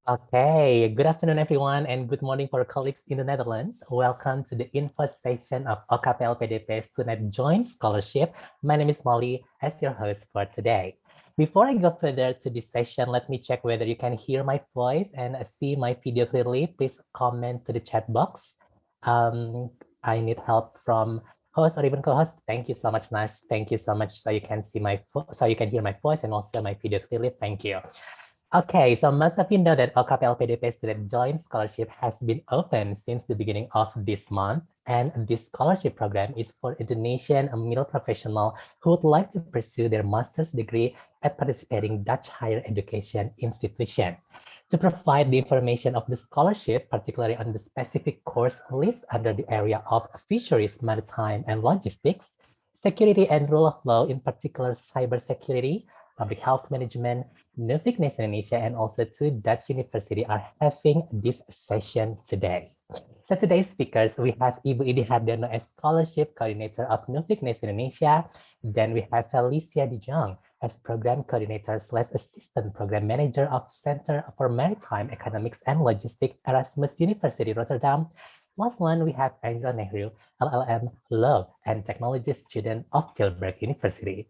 Okay, good afternoon, everyone, and good morning for colleagues in the Netherlands. Welcome to the info session of OKP-LPDP Student Joint Scholarship. My name is Molly, as your host for today. Before I go further to this session, let me check whether you can hear my voice and see my video clearly. Please comment to the chat box. I need help from host or even co-host. Thank you so much, Nash. Thank you so much. So you can see so you can hear my voice and also my video clearly. Thank you. Okay, so most of you know that OKP-LPDP Student Joint Scholarship has been open since the beginning of this month, and this scholarship program is for Indonesian middle professionals who would like to pursue their master's degree at participating Dutch higher education institution. To provide the information of the scholarship, particularly on the specific course list under the area of Fisheries, Maritime, and Logistics, Security and Rule of Law, in particular cybersecurity, Public Health Management, Nuffic Indonesia, and also two Dutch universities are having this session today. So today's speakers, we have Ibu Idi Hardono as Scholarship Coordinator of Nuffic Indonesia. Then we have Felicia De Jong as Program Coordinator / Assistant Program Manager of Center for Maritime Economics and Logistics, Erasmus University, Rotterdam. Last one, we have Angela Nehru, LLM Law and Technology student of Tilborg University.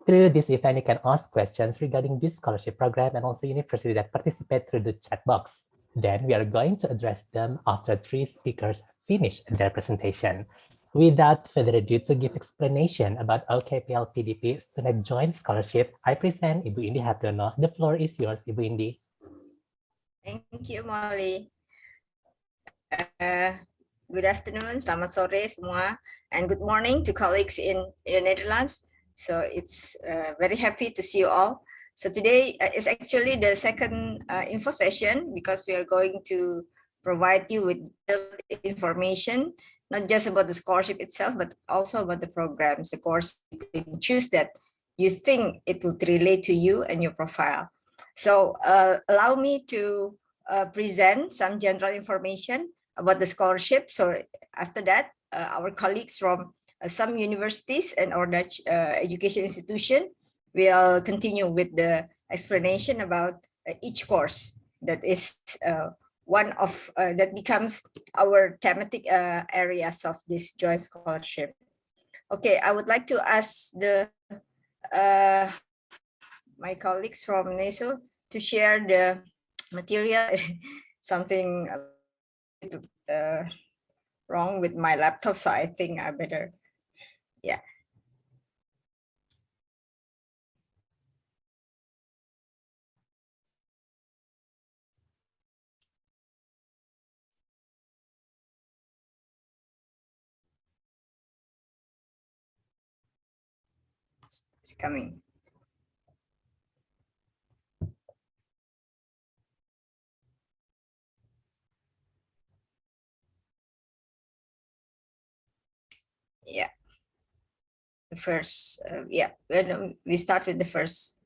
Through this event, you can ask questions regarding this scholarship program and also university that participate through the chat box. Then we are going to address them after three speakers finish their presentation. Without further ado, to give explanation about OKP-LPDP Student Joint Scholarship, I present Ibu Indi Hardono. The floor is yours, Ibu Indi. Thank you, Molly. Good afternoon, selamat sore semua, and good morning to colleagues in the Netherlands. So it's very happy to see you all. So today is actually the second info session because we are going to provide you with information, not just about the scholarship itself, but also about the programs, the course you can choose that you think it would relate to you and your profile. So allow me to present some general information about the scholarship. So after that, our colleagues from some universities and or Dutch education institution will continue with the explanation about each course that is one of that becomes our thematic areas of this joint scholarship. Okay, I would like to ask the my colleagues from Neso to share the material. Something wrong with my laptop, so I think I better, yeah. It's coming. Yeah, the first yeah, we start with the first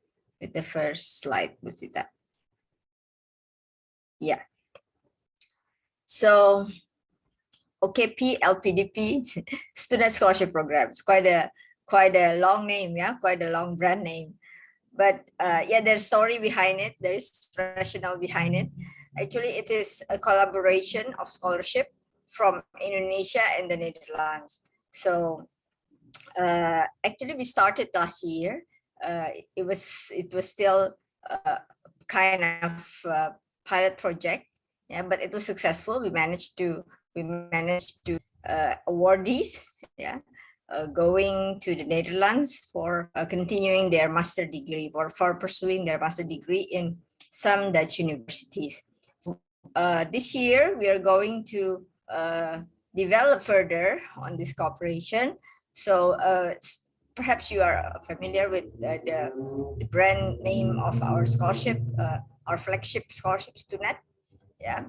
slide. Was it that? Yeah. So OKP-LPDP Student Scholarship Program. It's quite a long name, yeah, quite a long brand name. But yeah, there's story behind it. There is rationale behind it. Actually, it is a collaboration of scholarship from Indonesia and the Netherlands. So actually, we started last year. It was still kind of pilot project, yeah, but it was successful. We managed to awardees, yeah, going to the Netherlands for continuing their master degree or for pursuing their master degree in some Dutch universities. So, this year, we are going to develop further on this cooperation. So perhaps you are familiar with the brand name of our scholarship, our flagship scholarship, StuNed, yeah,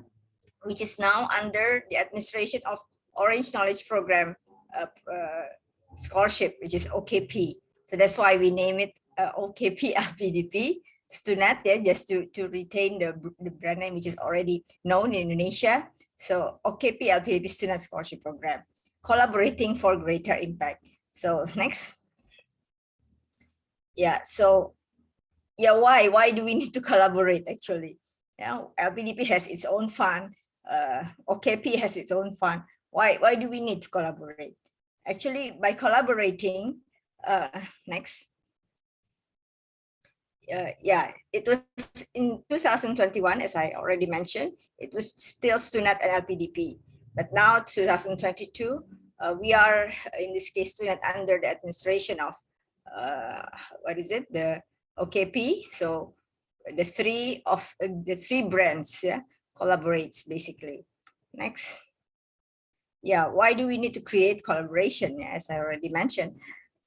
which is now under the administration of Orange Knowledge Program scholarship, which is OKP. So that's why we name it OKP-LPDP StuNed, yeah, just to retain the brand name, which is already known in Indonesia. So OKP-LPDP StuNed Scholarship Program, collaborating for greater impact. So next. Yeah, so yeah, why do we need to collaborate actually? LPDP has its own fund. OKP has its own fund. Why do we need to collaborate? Actually, by collaborating, next. It was in 2021, as I already mentioned, it was still StuNed and LPDP. But now 2022, we are, in this case, StuNed under the administration of, the OKP. So the three brands collaborates basically. Next. Why do we need to create collaboration? As I already mentioned.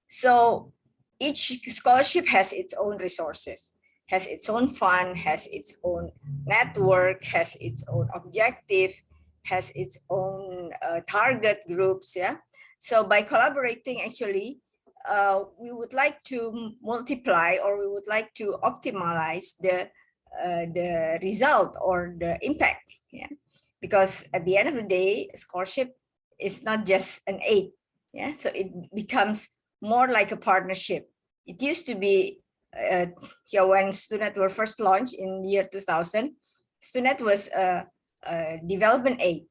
So each scholarship has its own resources, has its own fund, has its own network, has its own objective, has its own target groups. So by collaborating, actually, we would like to multiply, or we would like to optimize the result or the impact. Because at the end of the day, scholarship is not just an aid. So it becomes more like a partnership. It used to be, when StuNed were first launched in the year 2000, StuNed was a development aid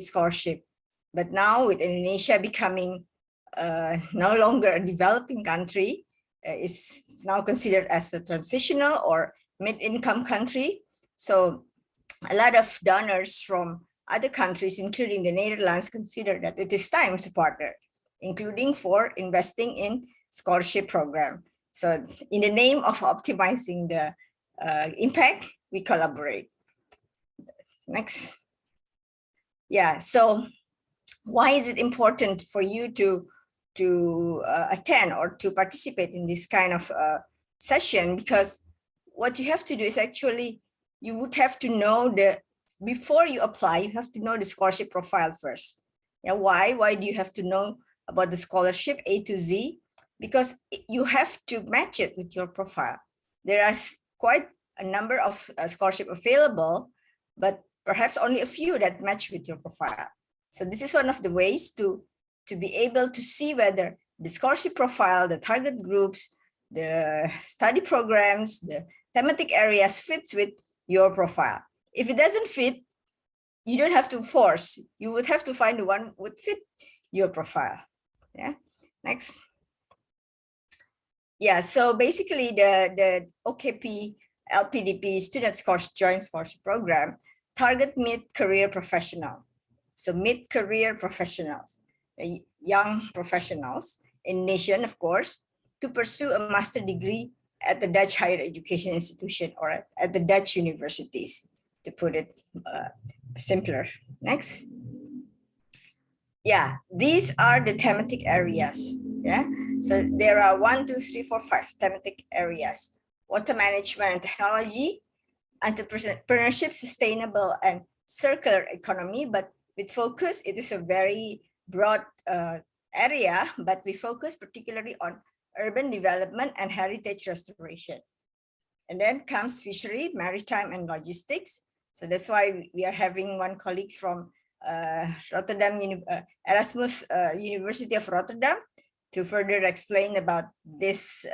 scholarship. But now with Indonesia becoming no longer a developing country, is now considered as a transitional or mid-income country. So a lot of donors from other countries, including the Netherlands, consider that it is time to partner, including for investing in scholarship program. So in the name of optimizing the impact, we collaborate. Next. So why is it important for you to attend or to participate in this kind of session? Because what you have to do is actually, you would have to know before you apply, you have to know the scholarship profile first. Why do you have to know about the scholarship A to Z? Because you have to match it with your profile. There are quite a number of scholarship available, but perhaps only a few that match with your profile. So this is one of the ways to be able to see whether the scholarship profile, the target groups, the study programs, the thematic areas fits with your profile. If it doesn't fit, you don't have to force. You would have to find the one would fit your profile. Next. So basically the OKP-LPDP Student Joint Scholarship Program target mid-career professional. So mid-career professionals, young professionals, Indonesian, of course, to pursue a master degree at the Dutch higher education institution or at the Dutch universities, to put it simpler. Next. These are the thematic areas. So there are 1, 2, 3, 4, 5 thematic areas: water management and technology, entrepreneurship, sustainable and circular economy. But with focus, it is a very broad area, but we focus particularly on urban development and heritage restoration. And then comes fishery, maritime and logistics. So that's why we are having one colleague from Rotterdam, Erasmus University of Rotterdam, to further explain about this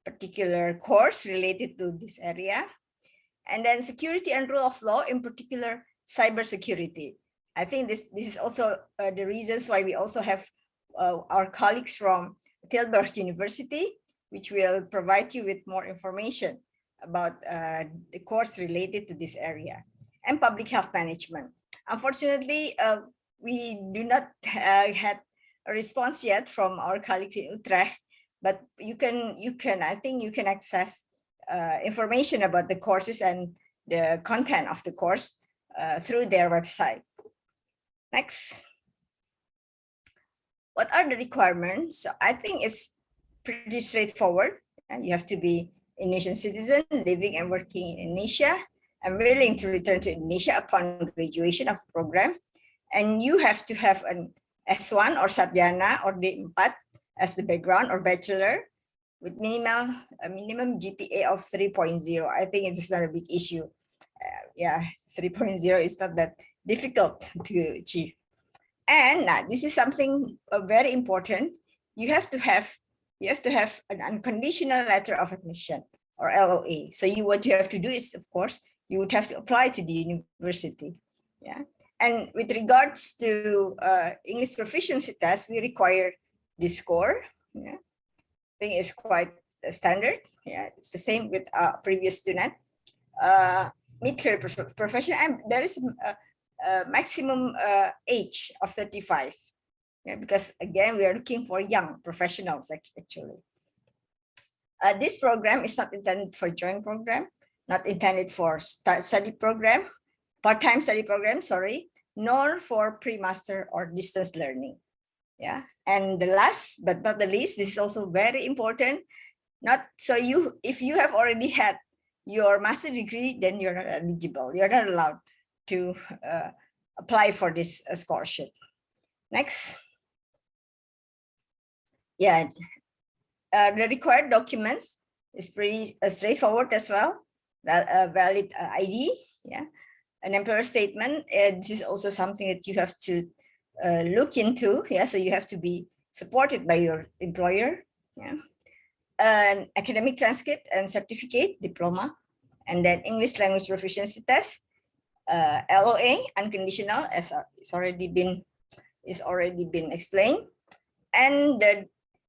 particular course related to this area. And then security and rule of law, in particular, cybersecurity. I think this is also the reasons why we also have our colleagues from Tilborg University, which will provide you with more information about the course related to this area. And public health management. Unfortunately, we do not have a response yet from our colleagues in Utrecht, but you can access information about the courses and the content of the course through their website. Next. What are the requirements? So I think it's pretty straightforward. And you have to be a Indonesian citizen living and working in Indonesia and willing to return to Indonesia upon graduation of the program. And you have to have an S1 or Sarjana or D4 as the background or bachelor with a minimum GPA of 3.0. I think it is not a big issue. 3.0 is not that difficult to achieve. And now this is something very important. You have to have an unconditional letter of admission or LOA. So what you have to do is, of course, you would have to apply to the university. Yeah. And with regards to English proficiency test, we require this score. Yeah. I think it's quite standard. Yeah, it's the same with previous StuNed. Mid-career profession, and there is a maximum age of 35. Yeah, because again, we are looking for young professionals actually. This program is not intended for joint program, not intended for study program, part-time study program, sorry, nor for pre-master or distance learning. Yeah, and the last but not the least, this is also very important. Not so if you have already had your master degree, then you're not eligible. You're not allowed to apply for this scholarship. Next. Yeah, the required documents is pretty straightforward as well. Valid ID, yeah, an employer statement. This is also something that you have to look into. Yeah, so you have to be supported by your employer. Yeah, an academic transcript and certificate, diploma, and then English language proficiency test, LOA, unconditional, as it's already been explained. And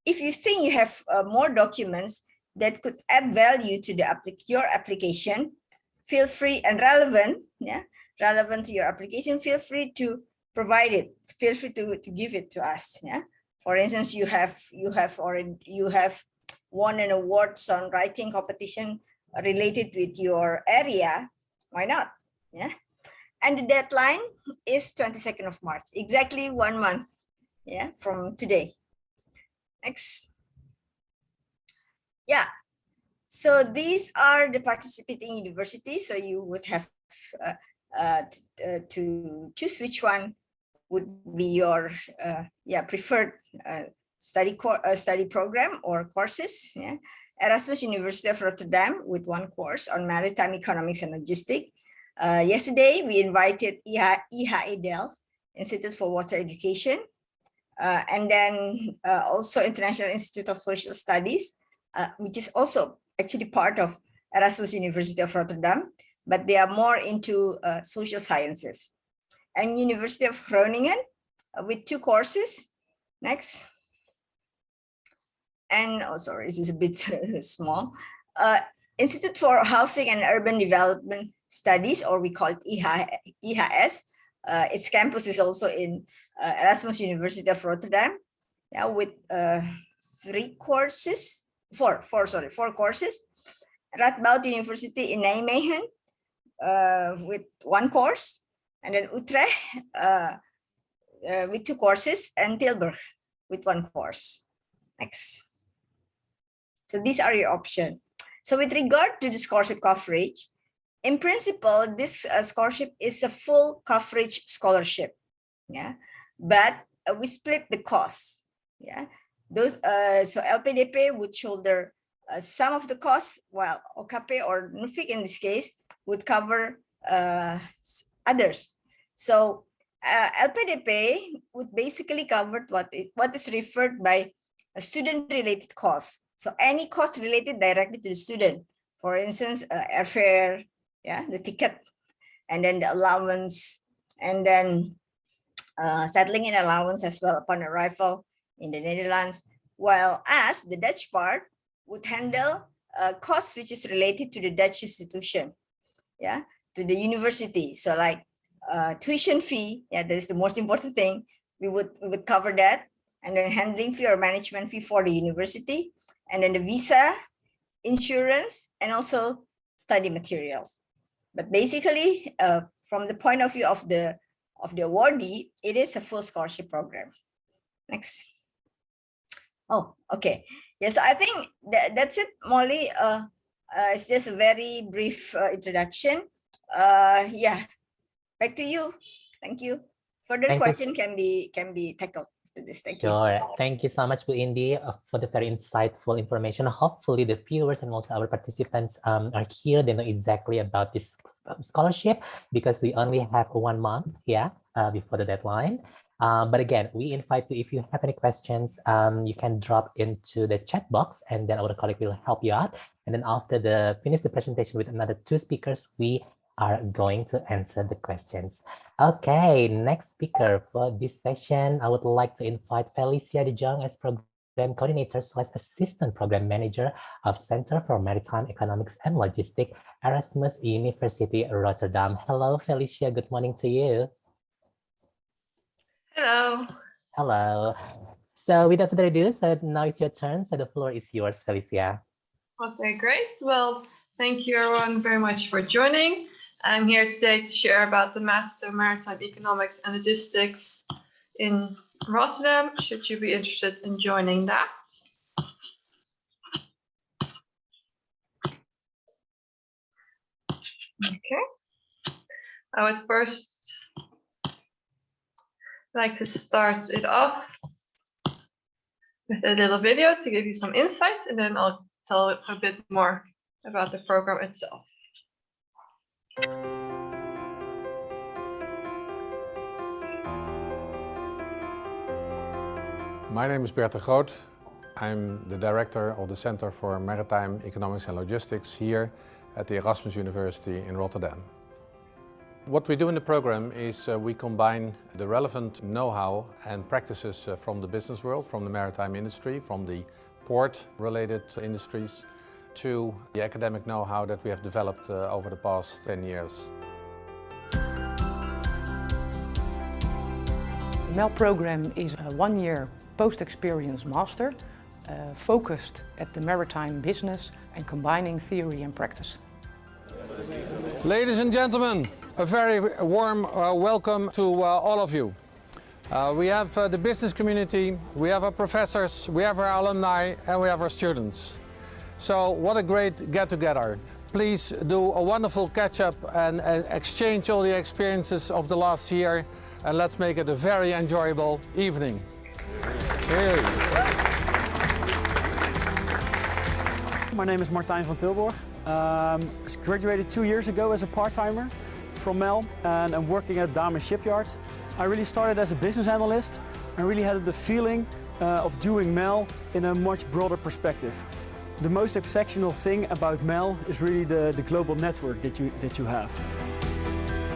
if you think you have more documents that could add value to your application, feel free, and relevant to your application, feel free to provide it. Feel free to give it to us. Yeah. For instance, you have won an awards on writing competition related with your area. Why not? Yeah. And the deadline is 22nd of March, exactly 1 month. Yeah, from today. Next. Yeah. So these are the participating universities. So you would have to choose which one would be your preferred study program or courses. Yeah. Erasmus University of Rotterdam with 1 course on maritime economics and logistics. Yesterday we invited IHE Delft, Institute for Water Education, and then also International Institute of Social Studies, which is also actually part of Erasmus University of Rotterdam, but they are more into social sciences. And University of Groningen with 2 courses. Next. And sorry, this is a bit small. Institute for Housing and Urban Development Studies, or we call it IHS. Its campus is also in Erasmus University of Rotterdam. Yeah, with 4 courses. Radboud University in Nijmegen with 1 course, and then Utrecht with 2 courses, and Tilborg with 1 course. Next. So these are your options. So with regard to the scholarship coverage, in principle, this scholarship is a full coverage scholarship. Yeah, but we split the costs. Yeah, those so LPDP would shoulder some of the costs, while OKP or Nuffic in this case would cover others. So LPDP would basically cover what is referred by a student-related cost. So any cost related directly to the student, for instance, airfare, yeah, the ticket, and then the allowance, and then settling in allowance as well upon arrival in the Netherlands. While as the Dutch part would handle costs which is related to the Dutch institution, yeah, to the university. So like tuition fee, yeah, that is the most important thing. We would cover that, and then handling fee or management fee for the university, and then the visa, insurance, and also study materials. But basically, from the point of view of the awardee, it is a full scholarship program. Next. Oh, okay. Yes, I think that's it, Molly. It's just a very brief introduction. Yeah, back to you. Thank you. Further question can be tackled. Thank you. Sure. Thank you so much, Bu Indi, for the very insightful information. Hopefully the viewers and also our participants are here. They know exactly about this scholarship, because we only have 1 month, yeah, before the deadline. But again, we invite you, if you have any questions, you can drop into the chat box, and then our colleague will help you out. And then after finish the presentation with another 2 speakers, we are going to answer the questions. Okay, next speaker for this session, I would like to invite Felicia de Jong as Program Coordinator / Assistant Program Manager of Center for Maritime Economics and Logistics, Erasmus University, Rotterdam. Hello, Felicia. Good morning to you. Hello. Hello. So without further ado, so now it's your turn. So the floor is yours, Felicia. Okay, great. Well, thank you everyone very much for joining. I'm here today to share about the Master of Maritime Economics and Logistics in Rotterdam, should you be interested in joining that. Okay. I would first like to start it off with a little video to give you some insight, and then I'll tell a bit more about the program itself. My name is Bert de Groot. I'm the director of the Center for Maritime Economics and Logistics here at the Erasmus University in Rotterdam. What we do in the program is we combine the relevant know-how and practices from the business world, from the maritime industry, from the port-related industries, to the academic know-how that we have developed over the past 10 years. The Mel Program is a one-year post-experience master focused at the maritime business and combining theory and practice. Ladies and gentlemen, a very warm welcome to all of you. We have the business community, we have our professors, we have our alumni, and we have our students. So what a great get-together. Please do a wonderful catch-up and exchange all the experiences of the last year, and let's make it a very enjoyable evening. My name is Maritime from Tilborg. I graduated 2 years ago as a part-timer from Mel, and I'm working at Damen Shipyards. I really started as a business analyst and really had the feeling of doing Mel in a much broader perspective. The most exceptional thing about Mel is really the global network that you have.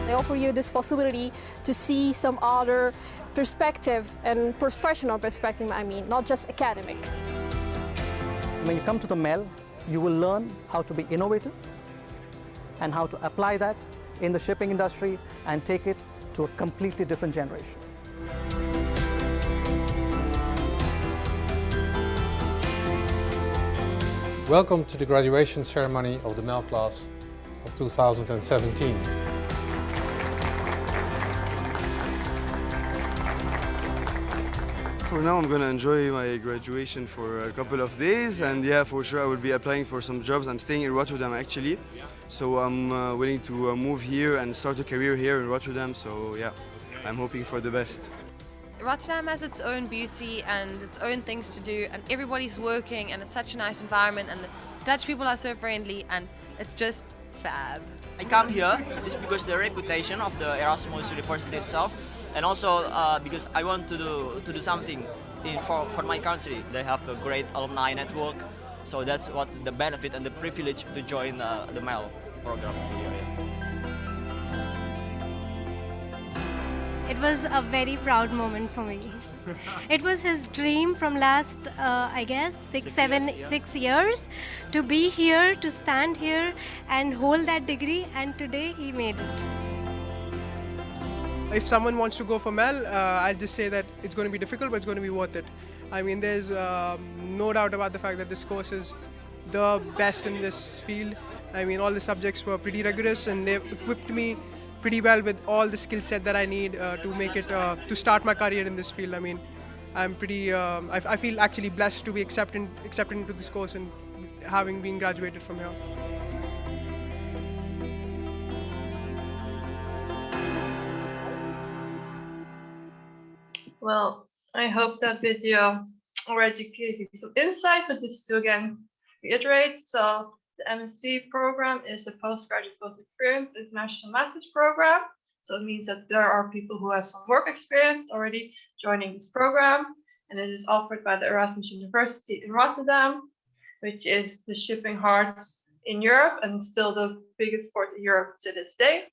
They offer you this possibility to see some other perspective and professional perspective, I mean, not just academic. When you come to the Mel, you will learn how to be innovative and how to apply that in the shipping industry and take it to a completely different generation. Welcome to the graduation ceremony of the Mel class of 2017. For now, I'm going to enjoy my graduation for a couple of days, and yeah, for sure I will be applying for some jobs. I'm staying in Rotterdam actually, so I'm willing to move here and start a career here in Rotterdam, so yeah, I'm hoping for the best. Rotterdam has its own beauty and its own things to do, and everybody's working, and it's such a nice environment, and the Dutch people are so friendly, and it's just fab. I come here is because the reputation of the Erasmus University itself, and also because I want to do something for my country. They have a great alumni network, so that's what the benefit and the privilege to join the Mel program here. It was a very proud moment for me. It was his dream from last, I guess, 6 years to be here, to stand here and hold that degree, and today he made it. If someone wants to go for Mel, I'll just say that it's going to be difficult, but it's going to be worth it. I mean, there's no doubt about the fact that this course is the best in this field. I mean, all the subjects were pretty rigorous, and they've equipped me pretty well with all the skill set that I need to make it, to start my career in this field. I mean, I'm pretty, I feel actually blessed to be accepted into this course and having been graduated from here. Well, I hope that video already gave you some insight, but just to again reiterate, so the MSc program is a postgraduate post-experience international master's program. So it means that there are people who have some work experience already joining this program, and it is offered by the Erasmus University in Rotterdam, which is the shipping heart in Europe and still the biggest port in Europe to this day.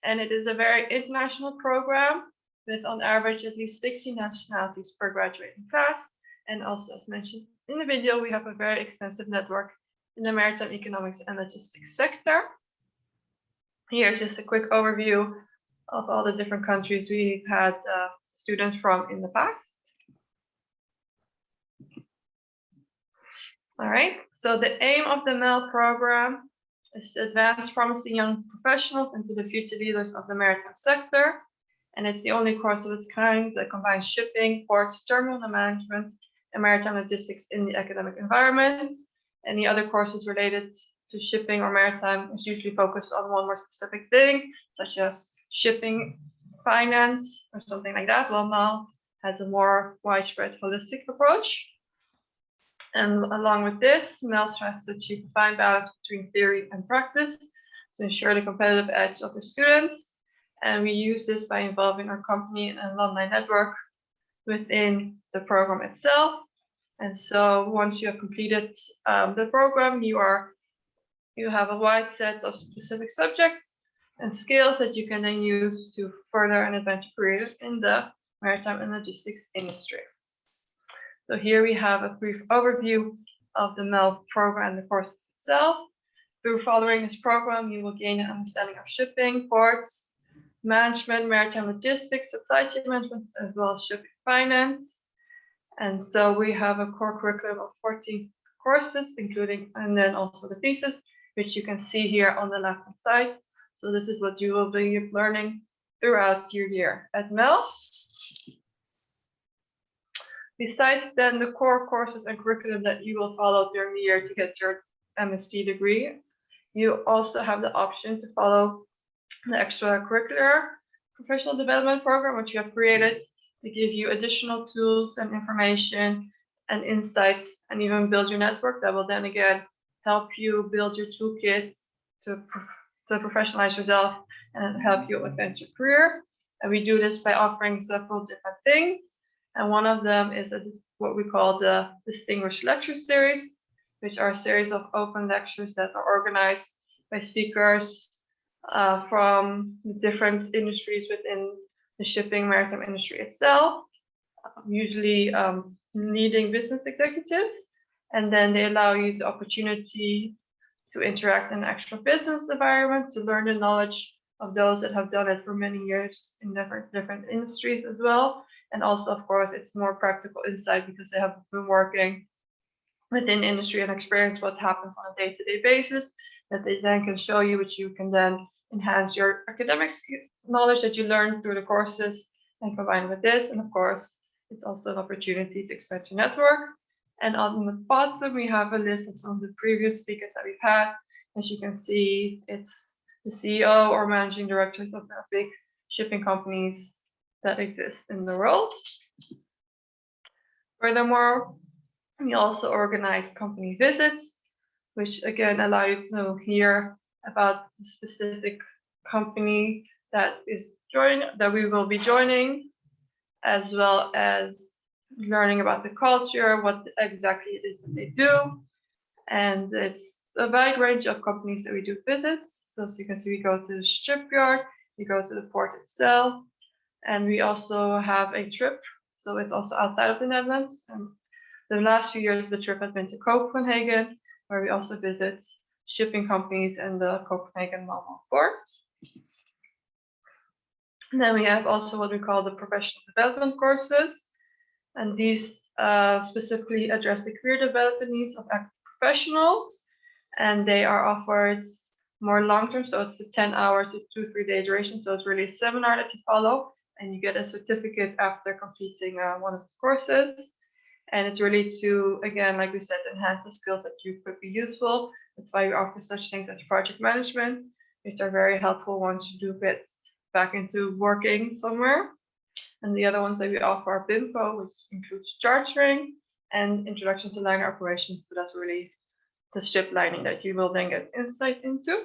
And it is a very international program with on average at least 60 nationalities per graduating class. And also, as mentioned in the video, we have a very extensive network in the maritime economics and logistics sector. Here's just a quick overview of all the different countries we've had students from in the past. All right, so the aim of the Mel program is to advance promising young professionals into the future leaders of the maritime sector. And it's the only course of its kind that combines shipping, ports, terminal management, and maritime logistics in the academic environment. Any other courses related to shipping or maritime is usually focused on one more specific thing, such as shipping finance or something like that, while Mel has a more widespread holistic approach. And along with this, Mel strives to achieve a fine balance between theory and practice to ensure the competitive edge of the students. And we use this by involving our company and alumni network within the program itself. And so once you have completed the program, you have a wide set of specific subjects and skills that you can then use to further and advance your career in the maritime and logistics industry. So here we have a brief overview of the Mel program and the course itself. Through following this program, you will gain an understanding of shipping, ports, management, maritime logistics, supply chain management, as well as shipping finance. And so we have a core curriculum of 14 courses, including, and then also the thesis, which you can see here on the left-hand side. So this is what you will be learning throughout your year at Mel. Besides then the core courses and curriculum that you will follow during the year to get your MSc degree, you also have the option to follow the extracurricular professional development program, which you have created to give you additional tools and information and insights and even build your network that will then again help you build your toolkit to professionalize yourself and help you advance your career. And we do this by offering several different things. And one of them is what we call the Distinguished Lecture Series, which are a series of open lectures that are organized by speakers from different industries within the shipping maritime industry itself, usually leading business executives. And then they allow you the opportunity to interact in an actual business environment, to learn the knowledge of those that have done it for many years in different industries as well. And also, of course, it's more practical insight because they have been working within industry and experience what happens on a day-to-day basis that they then can show you, which you can then enhance your academic knowledge that you learn through the courses and combine with this. And of course, it's also an opportunity to expand your network. And on the bottom, we have a list of some of the previous speakers that we've had. As you can see, it's the CEO or managing directors of the big shipping companies that exist in the world. Furthermore, we also organize company visits, which again allow you to hear about the specific company that we will be joining, as well as learning about the culture, what exactly it is that they do. And it's a wide range of companies that we do visits. So as you can see, we go to the shipyard, we go to the port itself, and we also have a trip. So it's also outside of the Netherlands. And the last few years, the trip has been to Copenhagen, where we also visit shipping companies and the Copenhagen Malmö port. And then we have also what we call the professional development courses. And these specifically address the career development needs of active professionals. And they are offered more long-term, so it's a 10-hour to 2-3 day duration. So it's really a seminar that you follow, and you get a certificate after completing one of the courses. And it's really to, again, like we said, enhance the skills that you could be useful. That's why we offer such things as project management, which are very helpful once you do get back into working somewhere. And the other ones that we offer are BIMPO, which includes chartering and introduction to liner operations. So that's really the ship lining that you will then get insight into.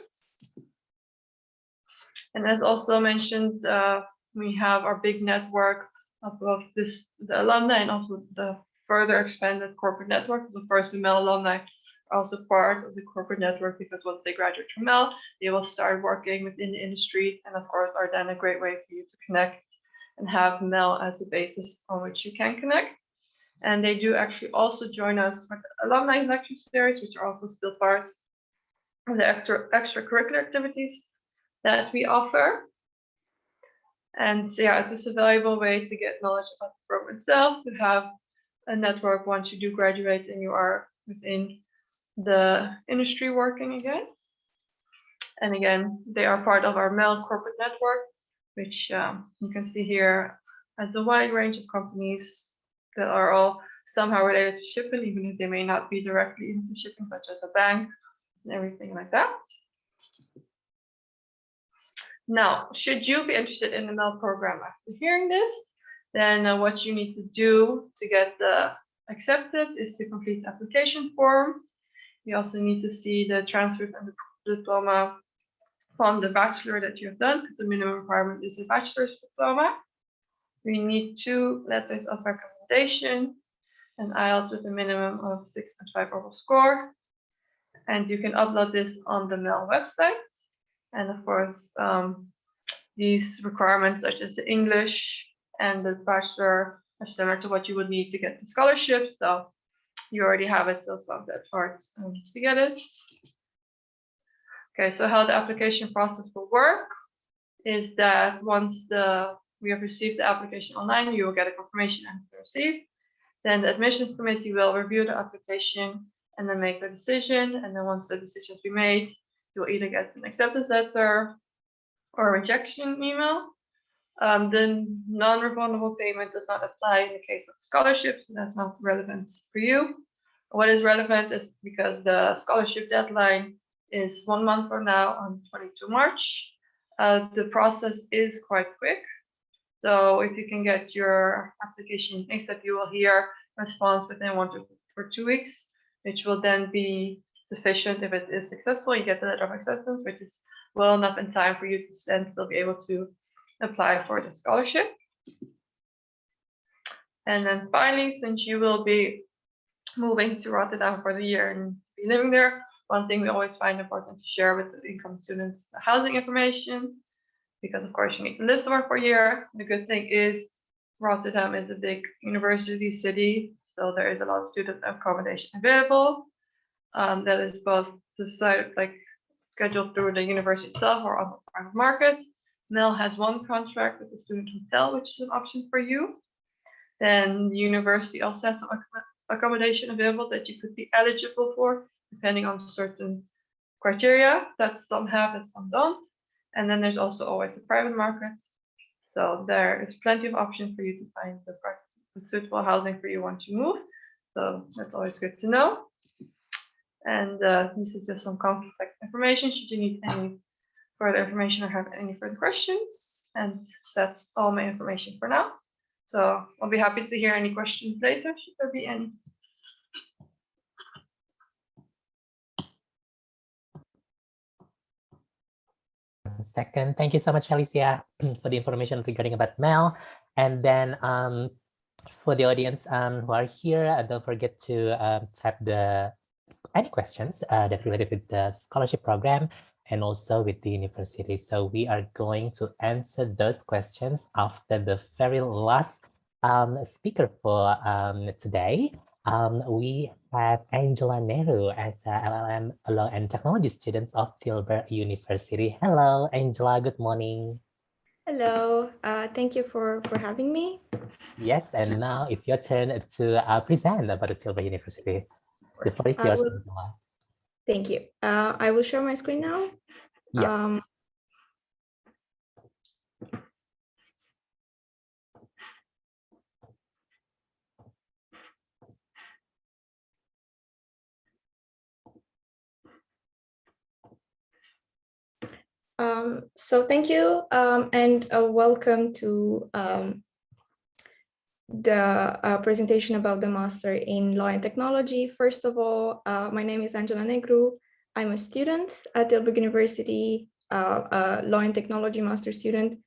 And as also mentioned, we have our big network of both the alumni and also the further expanded corporate network. Of course, the Mel alumni are also part of the corporate network, because once they graduate from Mel, they will start working within the industry, and of course are then a great way for you to connect and have Mel as a basis on which you can connect. And they do actually also join us for the alumni lecture series, which are also still parts of the extracurricular activities that we offer. And so, yeah, it's just a valuable way to get knowledge about the program itself, to have a network once you do graduate and you are within the industry working again. And again, they are part of our Mel corporate network, which you can see here as a wide range of companies that are all somehow related to shipping, even if they may not be directly into shipping, such as a bank and everything like that. Now, should you be interested in the Mel program after hearing this, then what you need to do to get accepted is to complete the application form. You also need to see the transcript and the diploma from the bachelor that you have done, because the minimum requirement is a bachelor's diploma. We need 2 letters of recommendation, an IELTS with a minimum of 6.5 overall score. And you can upload this on the Mel website. And of course, these requirements such as the English and the bachelor are similar to what you would need to get the scholarship. So you already have it, so it's not that hard to get it. Okay, so how the application process will work is that once we have received the application online, you will get a confirmation and received. Then the admissions committee will review the application and then make the decision. And then once the decision has been made, you'll either get an acceptance letter or a rejection email. The non-refundable payment does not apply in the case of scholarships, so that's not relevant for you. What is relevant is because the scholarship deadline is 1 month from now on 22 March. The process is quite quick. So if you can get your application ASAP, you will hear response within 1 or 2 weeks, which will then be sufficient. If it is successful, you get the letter of acceptance, which is well enough in time for you to then still be able to apply for the scholarship. And then finally, since you will be moving to Rotterdam for the year and be living there, one thing we always find important to share with the incoming students, the housing information, because of course you need to live somewhere for a year. The good thing is Rotterdam is a big university city, so there is a lot of student accommodation available. That is both decided, like scheduled through the university itself or on the private market. Mel has 1 contract with the student hotel, which is an option for you. Then the university also has some accommodation available that you could be eligible for, depending on certain criteria that some have and some don't. And then there's also always the private market. So there is plenty of options for you to find the suitable housing for you once you move. So that's always good to know. And this is just some contact information should you need any further information or have any further questions. And that's all my information for now. So I'll be happy to hear any questions later, should there be any. Second, thank you so much, Alicia, for the information regarding about Mel. And then for the audience who are here, don't forget to type any questions that related with the scholarship program and also with the university. So we are going to answer those questions after the very last speaker for today. We have Angela Nehru as a LLM Law and Technology student of Tilborg University. Hello, Angela. Good morning. Hello. Thank you for having me. Yes, and now it's your turn to present about the Tilborg University. The floor is yours, Angela. Thank you. I will share my screen now. Yes. So thank you and welcome to the presentation about the Master in Law and Technology. First of all, my name is Angela Nehru. I'm a student at Tilburg University, a Law and Technology Master student,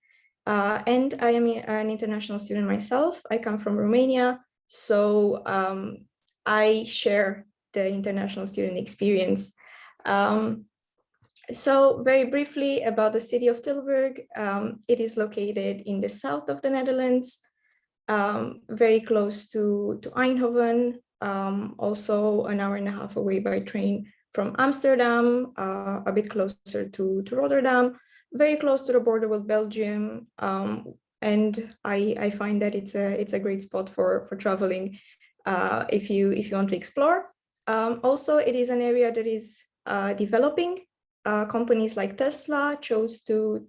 and I am an international student myself. I come from Romania, so I share the international student experience. So very briefly about the city of Tilburg, it is located in the south of the Netherlands, very close to Eindhoven, also an hour and a half away by train from Amsterdam, a bit closer to Rotterdam, very close to the border with Belgium, and I find that it's a great spot for traveling if you want to explore. Also, it is an area that is developing. Companies like Tesla chose to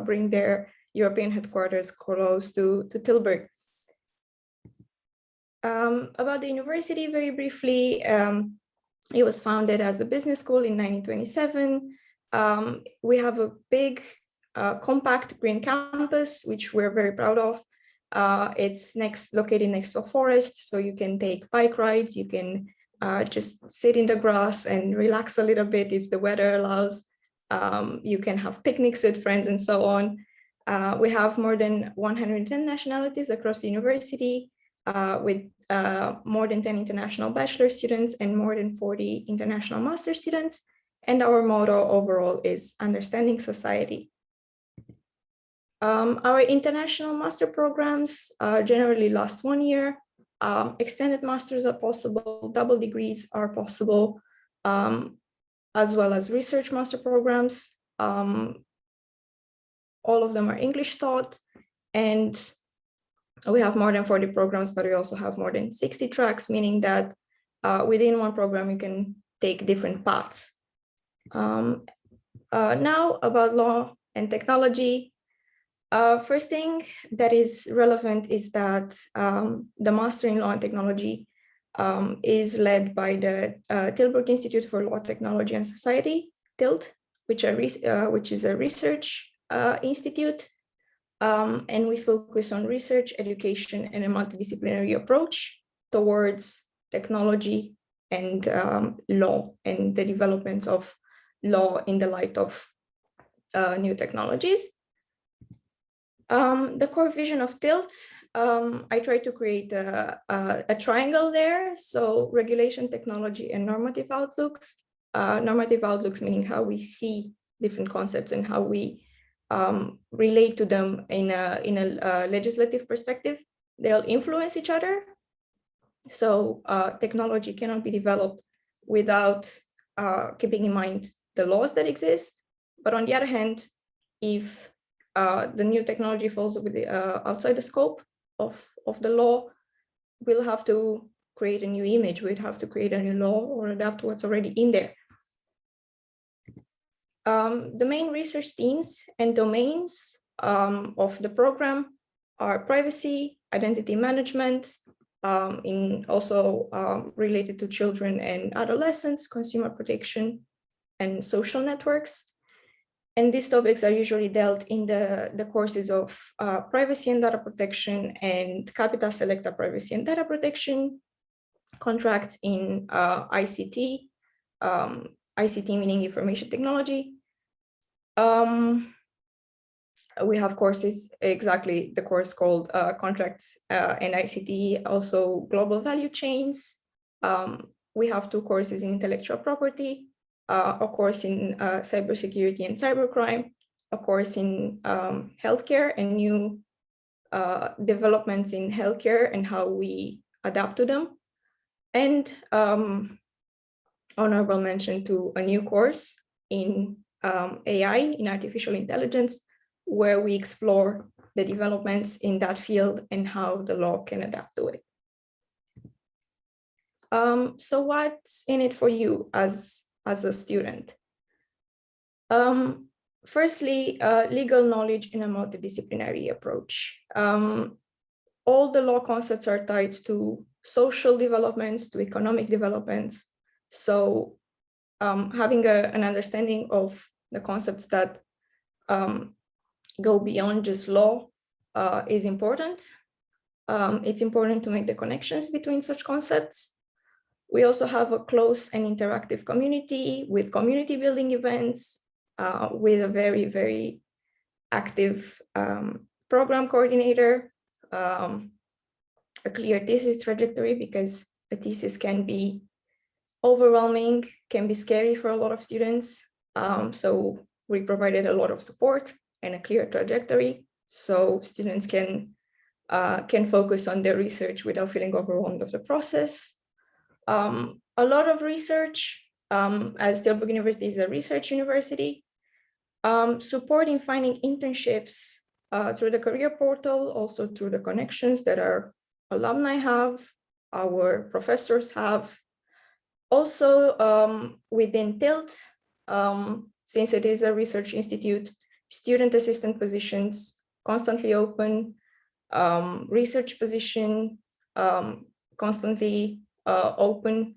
bring their European headquarters close to Tilburg. About the university, very briefly, it was founded as a business school in 1927. We have a big, compact green campus, which we're very proud of. It's located next to a forest, so you can take bike rides, you can just sit in the grass and relax a little bit if the weather allows. You can have picnics with friends and so on. We have more than 110 nationalities across the university, with more than 10 international bachelor students and more than 40 international master students. And our motto overall is understanding society. Our international master programs generally last 1 year. Extended masters are possible, double degrees are possible, as well as research master programs. All of them are English taught, and we have more than 40 programs, but we also have more than 60 tracks, meaning that within one program you can take different paths. Now about law and technology. First thing that is relevant is that the Master in Law and Technology is led by the Tilburg Institute for Law, Technology and Society, TILT, which is a research institute. And we focus on research, education, and a multidisciplinary approach towards technology and law and the developments of law in the light of new technologies. The core vision of TILT, I try to create a triangle there. So regulation, technology, and normative outlooks. Normative outlooks meaning how we see different concepts and how we relate to them in a legislative perspective. They'll influence each other. So technology cannot be developed without keeping in mind the laws that exist. But on the other hand, if the new technology falls outside the scope of the law, we'll have to create a new image. We'd have to create a new law or adapt what's already in there. The main research themes and domains of the program are privacy, identity management, also related to children and adolescents, consumer protection, and social networks. And these topics are usually dealt in the courses of privacy and data protection and Capita Selecta privacy and data protection, contracts in ICT, ICT meaning information technology. We have courses, exactly the course called contracts and ICT, also global value chains. We have 2 courses in intellectual property, a course in cybersecurity and cybercrime, a course in healthcare and new developments in healthcare and how we adapt to them. And honorable mention to a new course in AI, in artificial intelligence, where we explore the developments in that field and how the law can adapt to it. So what's in it for you as a student? Firstly, legal knowledge in a multidisciplinary approach. All the law concepts are tied to social developments, to economic developments. So having an understanding of the concepts that go beyond just law is important. It's important to make the connections between such concepts. We also have a close and interactive community with community building events, with a very, very active program coordinator, a clear thesis trajectory, because a thesis can be overwhelming, can be scary for a lot of students. So we provided a lot of support and a clear trajectory so students can focus on their research without feeling overwhelmed of the process. A lot of research, as Tilburg University is a research university, support in finding internships through the career portal, also through the connections that our alumni have, our professors have. Also within TILT, since it is a research institute, student assistant positions constantly open, research position constantly open.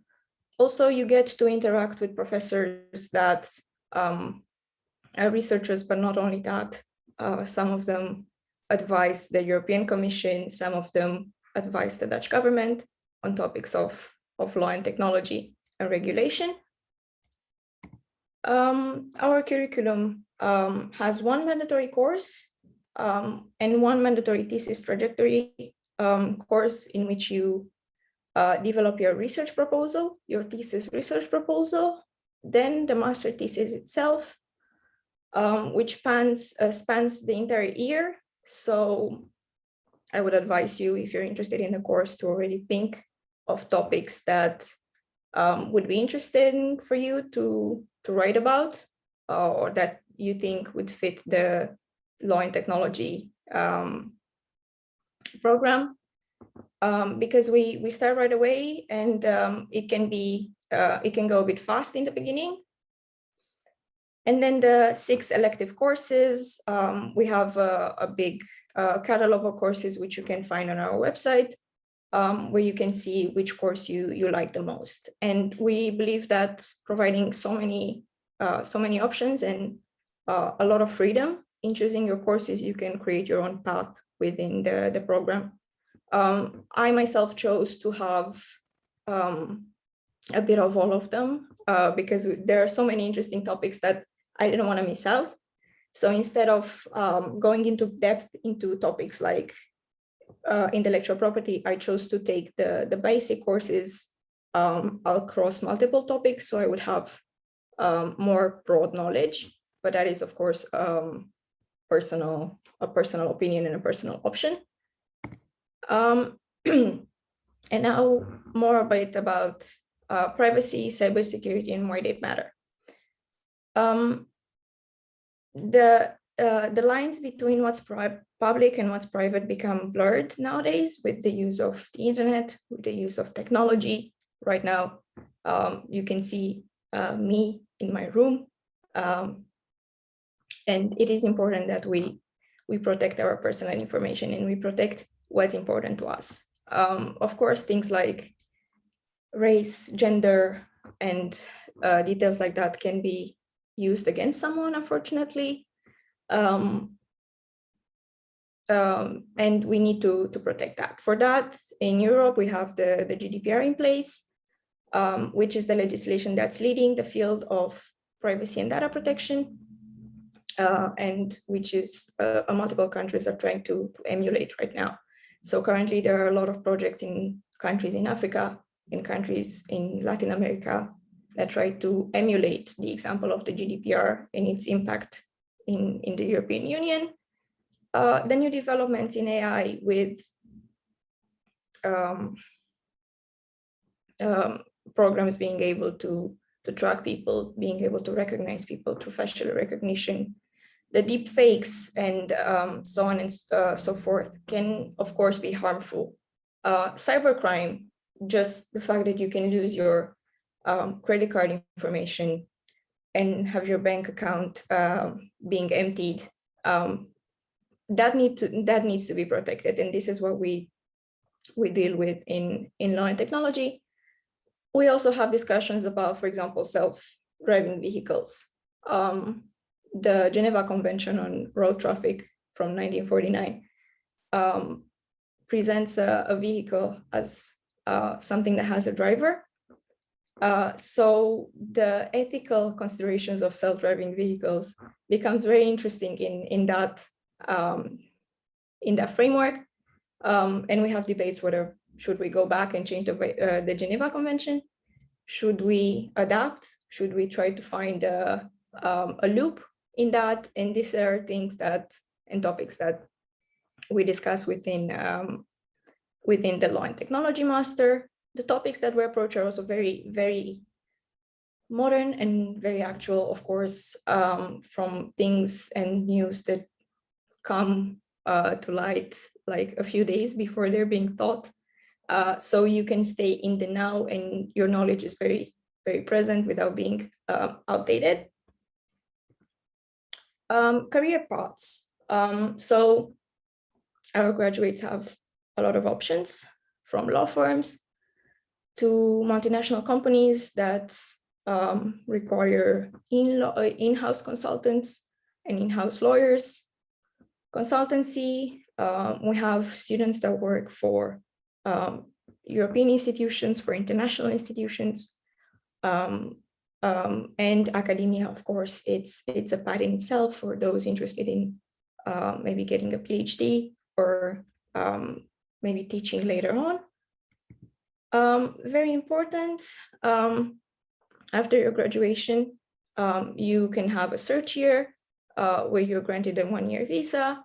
Also, you get to interact with professors that are researchers, but not only that, some of them advise the European Commission, some of them advise the Dutch government on topics of law and technology and regulation. Our curriculum has one mandatory course and one mandatory thesis trajectory course in which you develop your research proposal, your thesis research proposal, then the master thesis itself, which spans the entire year. So I would advise you, if you're interested in the course, to already think of topics that would be interesting for you to write about, or that you think would fit the law and technology program, because we start right away, and it can go a bit fast in the beginning. And then the 6 elective courses, we have a big catalog of courses which you can find on our website, where you can see which course you like the most. And we believe that providing so many options and a lot of freedom in choosing your courses, you can create your own path within the program. I myself chose to have a bit of all of them because there are so many interesting topics that I didn't want to miss out. So instead of going into depth into topics like intellectual property, I chose to take the basic courses across multiple topics, so I would have more broad knowledge. But that is, of course, a personal opinion and a personal option. And now more a bit about privacy, cybersecurity, and why they matter. The lines between what's public and what's private become blurred nowadays with the use of the internet, with the use of technology. Right now, you can see me in my room, and it is important that we protect our personal information and we protect what's important to us. Of course, things like race, gender, and details like that can be used against someone, unfortunately. And we need to protect that. For that, in Europe, we have the GDPR in place, which is the legislation that's leading the field of privacy and data protection, and which is multiple countries are trying to emulate right now. So currently, there are a lot of projects in countries in Africa, in countries in Latin America, that try to emulate the example of the GDPR and its impact in the European Union. The new developments in AI with programs being able to track people, being able to recognize people through facial recognition, the deep fakes and so on and so forth can, of course, be harmful. Cybercrime, just the fact that you can lose your credit card information and have your bank account being emptied, that needs to be protected. And this is what we deal with in law and technology. We also have discussions about, for example, self-driving vehicles. The Geneva Convention on Road Traffic from 1949 presents a vehicle as something that has a driver. So the ethical considerations of self-driving vehicles becomes very interesting in that framework. And we have debates whether should we go back and change the Geneva Convention. Should we adapt? Should we try to find a loop in that? And these are things that and topics that we discuss within the Law and Technology Master. The topics that we approach are also very, very modern and very actual, of course, from things and news that come to light like a few days before they're being taught. So you can stay in the now and your knowledge is very, very present without being outdated. Career paths. So our graduates have a lot of options, from law firms to multinational companies that require in-house consultants and in-house lawyers. Consultancy, we have students that work for European institutions, for international institutions, and academia, of course, it's a path in itself for those interested in maybe getting a PhD or maybe teaching later on. Very important, after your graduation, you can have a search year where you're granted a 1-year visa.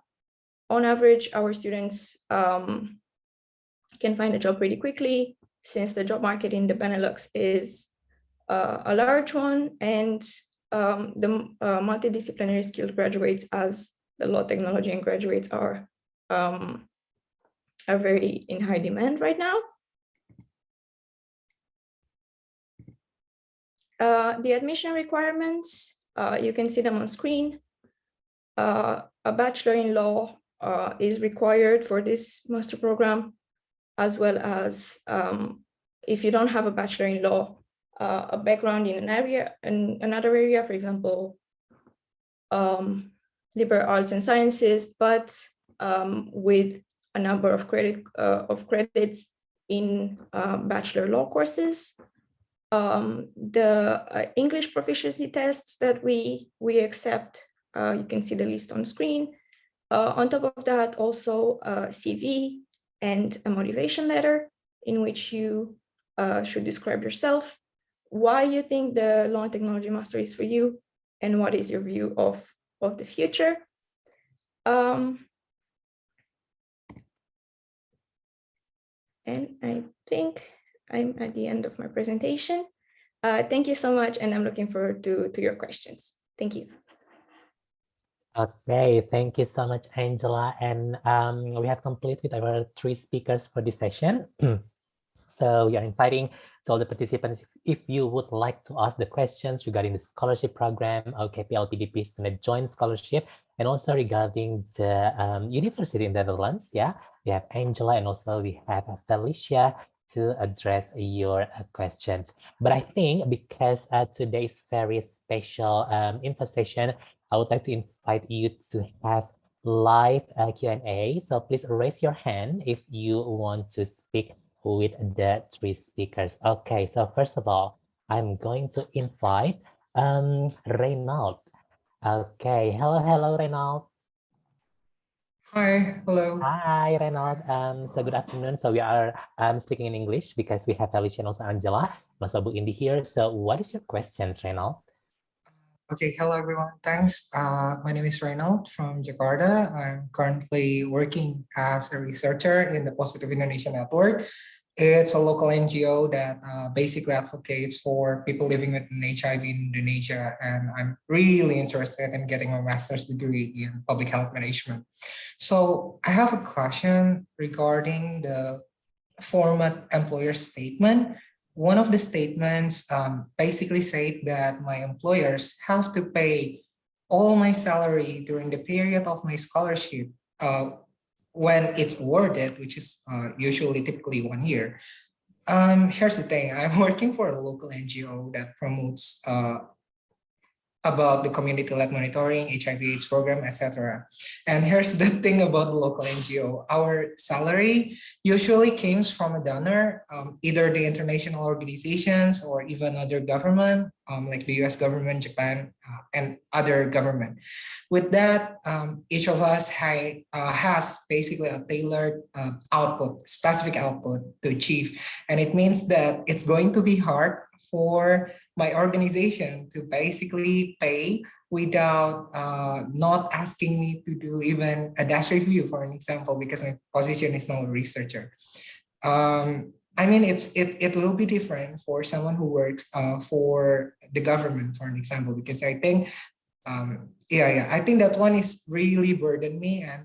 On average, our students can find a job pretty quickly, since the job market in the Benelux is a large one, and the multidisciplinary skilled graduates, as the law, technology, and graduates are very in high demand right now. The admission requirements, you can see them on screen. A bachelor in law is required for this master program, as well as if you don't have a bachelor in law, a background in another area, for example, liberal arts and sciences, but with a number of credits in bachelor law courses. The English proficiency tests that we accept, you can see the list on screen. On top of that, also a CV and a motivation letter in which you should describe yourself, why you think the Law and Technology Master is for you, and what is your view of the future. And I think I'm at the end of my presentation. Thank you so much, and I'm looking forward to your questions. Thank you. Okay, thank you so much, Angela. And we have completed our 3 speakers for this session. So we are inviting to all the participants, if you would like to ask the questions regarding the scholarship program, OKP-LPDP StuNed Joint Scholarship, and also regarding the university in the Netherlands. Yeah, we have Angela and also we have Felicia to address your questions. But I think because today's very special info session, I would like to invite you to have live Q&A. So please raise your hand if you want to speak with the 3 speakers. Okay, so first of all, I'm going to invite Reynald. Okay, hello, Reynald. Hi, hello. Hi, Reynald. So good afternoon. So we are speaking in English because we have Alicia and also Angela, also Bu Indi here. So what is your question, Reynald? Okay, hello everyone. Thanks. My name is Reynald from Jakarta. I'm currently working as a researcher in the Positive Indonesia Network. It's a local NGO that basically advocates for people living with HIV in Indonesia, and I'm really interested in getting a master's degree in public health management. So I have a question regarding the format employer statement. One of the statements basically said that my employers have to pay all my salary during the period of my scholarship when it's awarded, which is usually typically 1 year. Here's the thing, I'm working for a local NGO that promotes about the community-led monitoring, HIV/AIDS program, etc. And here's the thing about the local NGO. Our salary usually comes from a donor, either the international organizations or even other government, like the US government, Japan, and other government. With that, each of us has basically a tailored output, specific output to achieve. And it means that it's going to be hard for my organization to basically pay without not asking me to do even a dash review, for an example, because my position is not a researcher. I mean, it will be different for someone who works for the government, for an example, because I think, I think that one is really burdened me, and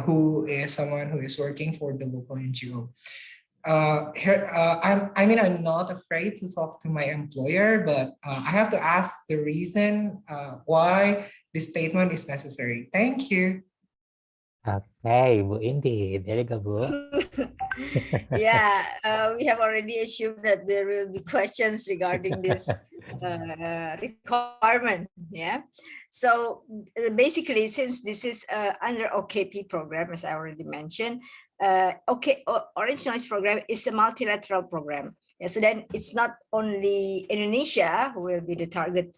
who is someone who is working for the local NGO. I'm not afraid to talk to my employer, but I have to ask the reason why this statement is necessary. Thank you. Okay, Bu Indi, there you go, Bu. Yeah, we have already assumed that there will be questions regarding this requirement. Yeah, so basically, since this is under OKP program, as I already mentioned, Orange Noise program is a multilateral program. Yeah, so then it's not only Indonesia who will be the target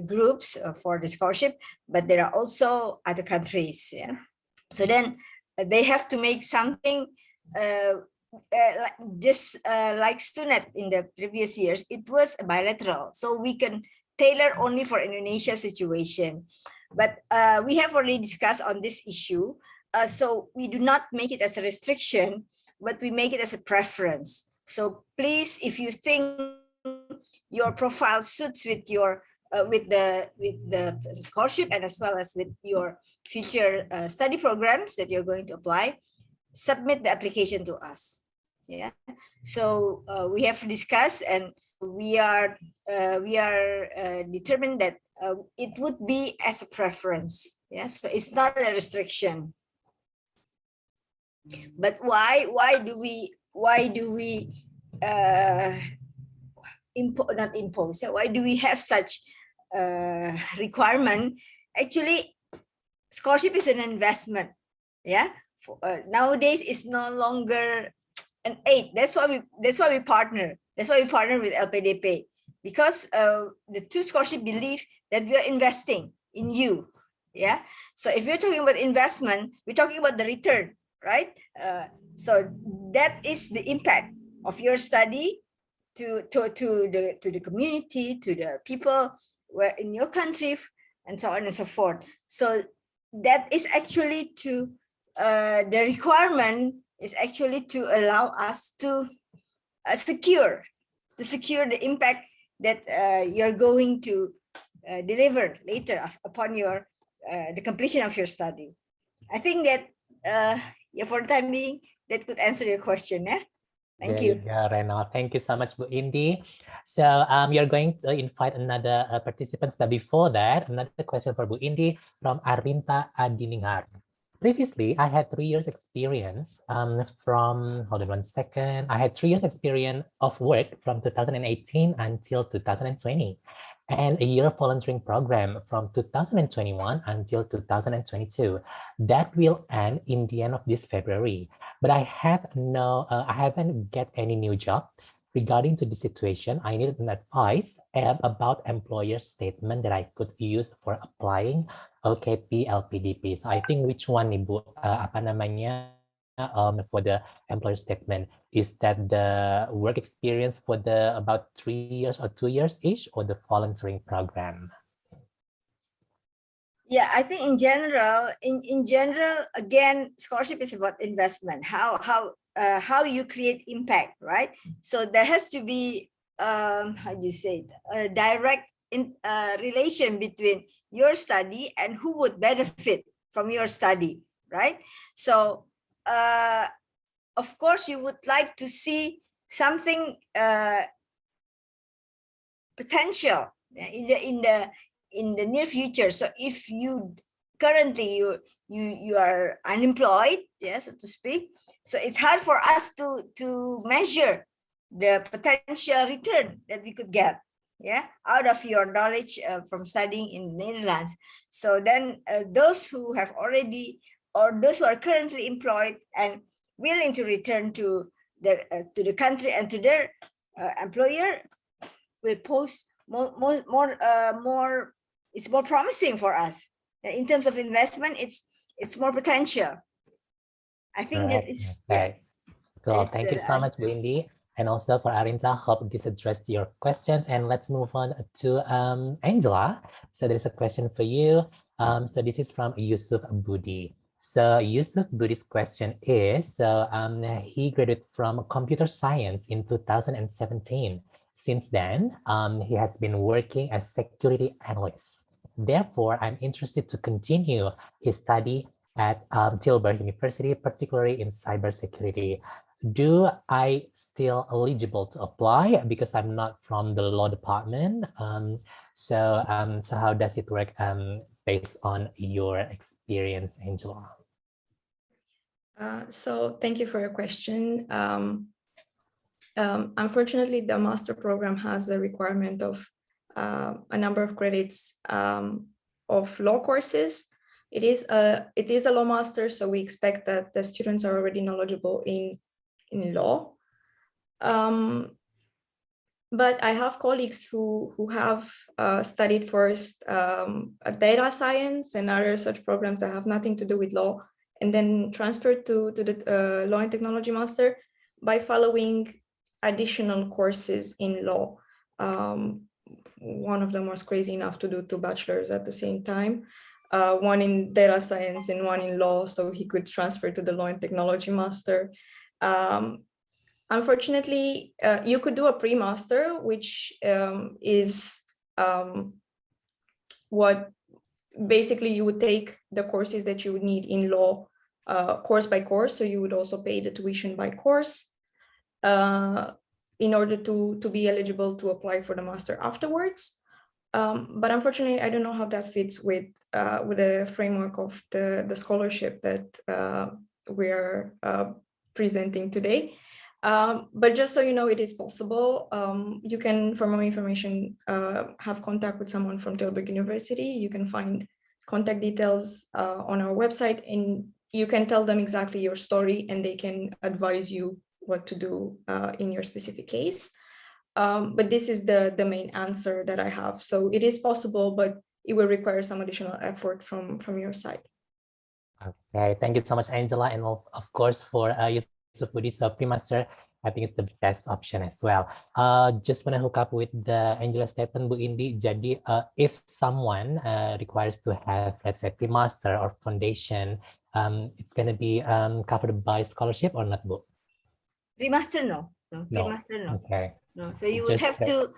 groups for the scholarship, but there are also other countries. Yeah, so then they have to make something like StuNed in the previous years. It was bilateral, so we can tailor only for Indonesia situation. But we have already discussed on this issue. So we do not make it as a restriction, but we make it as a preference. So please, if you think your profile suits with your with the scholarship and as well as with your future study programs that you're going to apply, submit the application to us. Yeah. So we have discussed, and we are determined that it would be as a preference. Yeah. So it's not a restriction. But why do we not impose? Why do we have such requirement? Actually, scholarship is an investment. Yeah. Nowadays, it's no longer an aid. That's why we partner. That's why we partner with LPDP, because the two scholarship believe that we are investing in you. Yeah. So if we're talking about investment, we're talking about the return, right? So that is the impact of your study to the community, to the people where in your country, and so on and so forth. So that is actually to the requirement is actually to allow us to secure the impact that you're going to deliver later upon your the completion of your study. I think that yeah, for the time being, that could answer your question. Yeah. Thank you. There you go, Reno. Thank you so much, Bu Indi. So you're going to invite another participants, but before that, another question for Bu Indi from Arvinta Adiningar. Previously, I had 3 years experience from, hold on one second. I had 3 years experience of work from 2018 until 2020, and a year volunteering program from 2021 until 2022. That will end in the end of this February. But I haven't get any new job. Regarding to the situation, I needed an advice about employer statement that I could use for applying OKP-LPDP. So I think which one nih Bu, apa namanya, for the employer statement, is that the work experience for the about 3 years or 2 years each, or the volunteering program? Yeah, I think in general, again, scholarship is about investment. How you create impact, right? So there has to be how do you say it, a direct relation between your study and who would benefit from your study, right? So of course you would like to see something potential in the near future. So if you currently you are unemployed, yeah, so to speak, so it's hard for us to measure the potential return that we could get, yeah, out of your knowledge from studying in the Netherlands. So then those who have already, or those who are currently employed and willing to return to the country and to their employer, will pose more. It's more promising for us in terms of investment. It's more potential. I think that is okay. So thank you so much, Bu Indi. And also for Arinta, hope this addressed your questions. And let's move on to Angela. So there's a question for you. So this is from Yusuf Budi. So Yusuf Budi's question is, he graduated from computer science in 2017. Since then, he has been working as security analyst. Therefore, I'm interested to continue his study at Tilburg University, particularly in cybersecurity. Do I still eligible to apply because I'm not from the law department? So how does it work based on your experience, Angela? So thank you for your question. Unfortunately, the master program has a requirement of a number of credits of law courses. It is a law master, so we expect that the students are already knowledgeable in law. But I have colleagues who have studied first data science and other such programs that have nothing to do with law, and then transferred to the law and technology master by following additional courses in law. One of them was crazy enough to do 2 bachelors at the same time, one in data science and one in law, so he could transfer to the law and technology master. Unfortunately, you could do a pre-master, which is what basically you would take the courses that you would need in law course by course. So you would also pay the tuition by course in order to be eligible to apply for the master afterwards. But unfortunately, I don't know how that fits with the framework of the scholarship that we're presenting today. But just so you know, it is possible. You can, for more information, have contact with someone from Tilburg University. You can find contact details on our website, and you can tell them exactly your story, and they can advise you what to do in your specific case. But this is the main answer that I have. So it is possible, but it will require some additional effort from your side. Okay, thank you so much, Angela. And of course, for Yusuf Budi, so pre-master, I think it's the best option as well. Just want to hook up with the Angela statement, Bu Indi. Jadi, if someone requires to have, let's say, pre-master or foundation, it's going to be covered by scholarship or not, Bu? Pre-master, no. Pre-master, no. Okay. No. So you would have to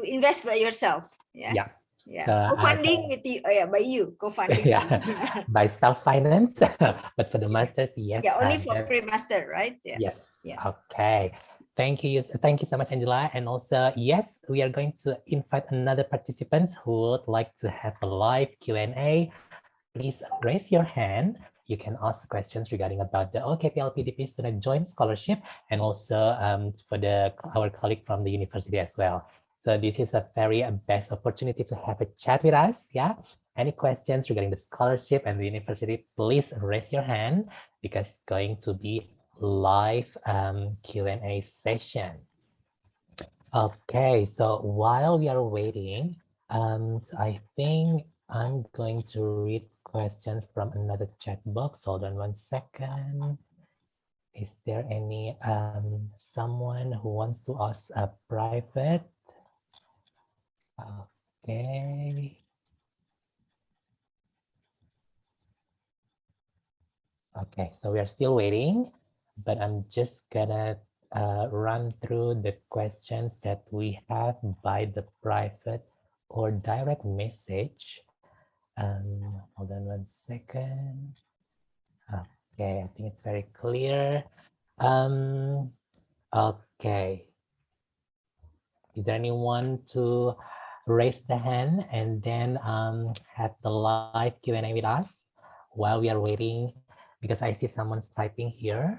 invest by yourself. Yeah. Yeah. Co-funding with you. Oh, yeah, by you. Co-funding. Yeah. By self-finance, but for the masters, yes. Yeah, only for pre-master, right? Yeah. Yes. Yeah. Okay. Thank you so much, Angela. And also, yes, we are going to invite another participants who would like to have a live Q&A. Please raise your hand. You can ask questions regarding about the OKP-LPDP Student Joint Scholarship, and also for our colleague from the university as well. So this is a very best opportunity to have a chat with us. Yeah. Any questions regarding the scholarship and the university, please raise your hand, because it's going to be live Q&A session. Okay, so while we are waiting, so I think I'm going to read questions from another chat box. Hold on 1 second. Is there any someone who wants to ask a private? Okay. Okay, so we are still waiting, but I'm just gonna run through the questions that we have by the private or direct message. Hold on 1 second. Okay, I think it's very clear. Okay. Is there anyone to raise the hand and then have the live Q&A with us while we are waiting? Because I see someone's typing here.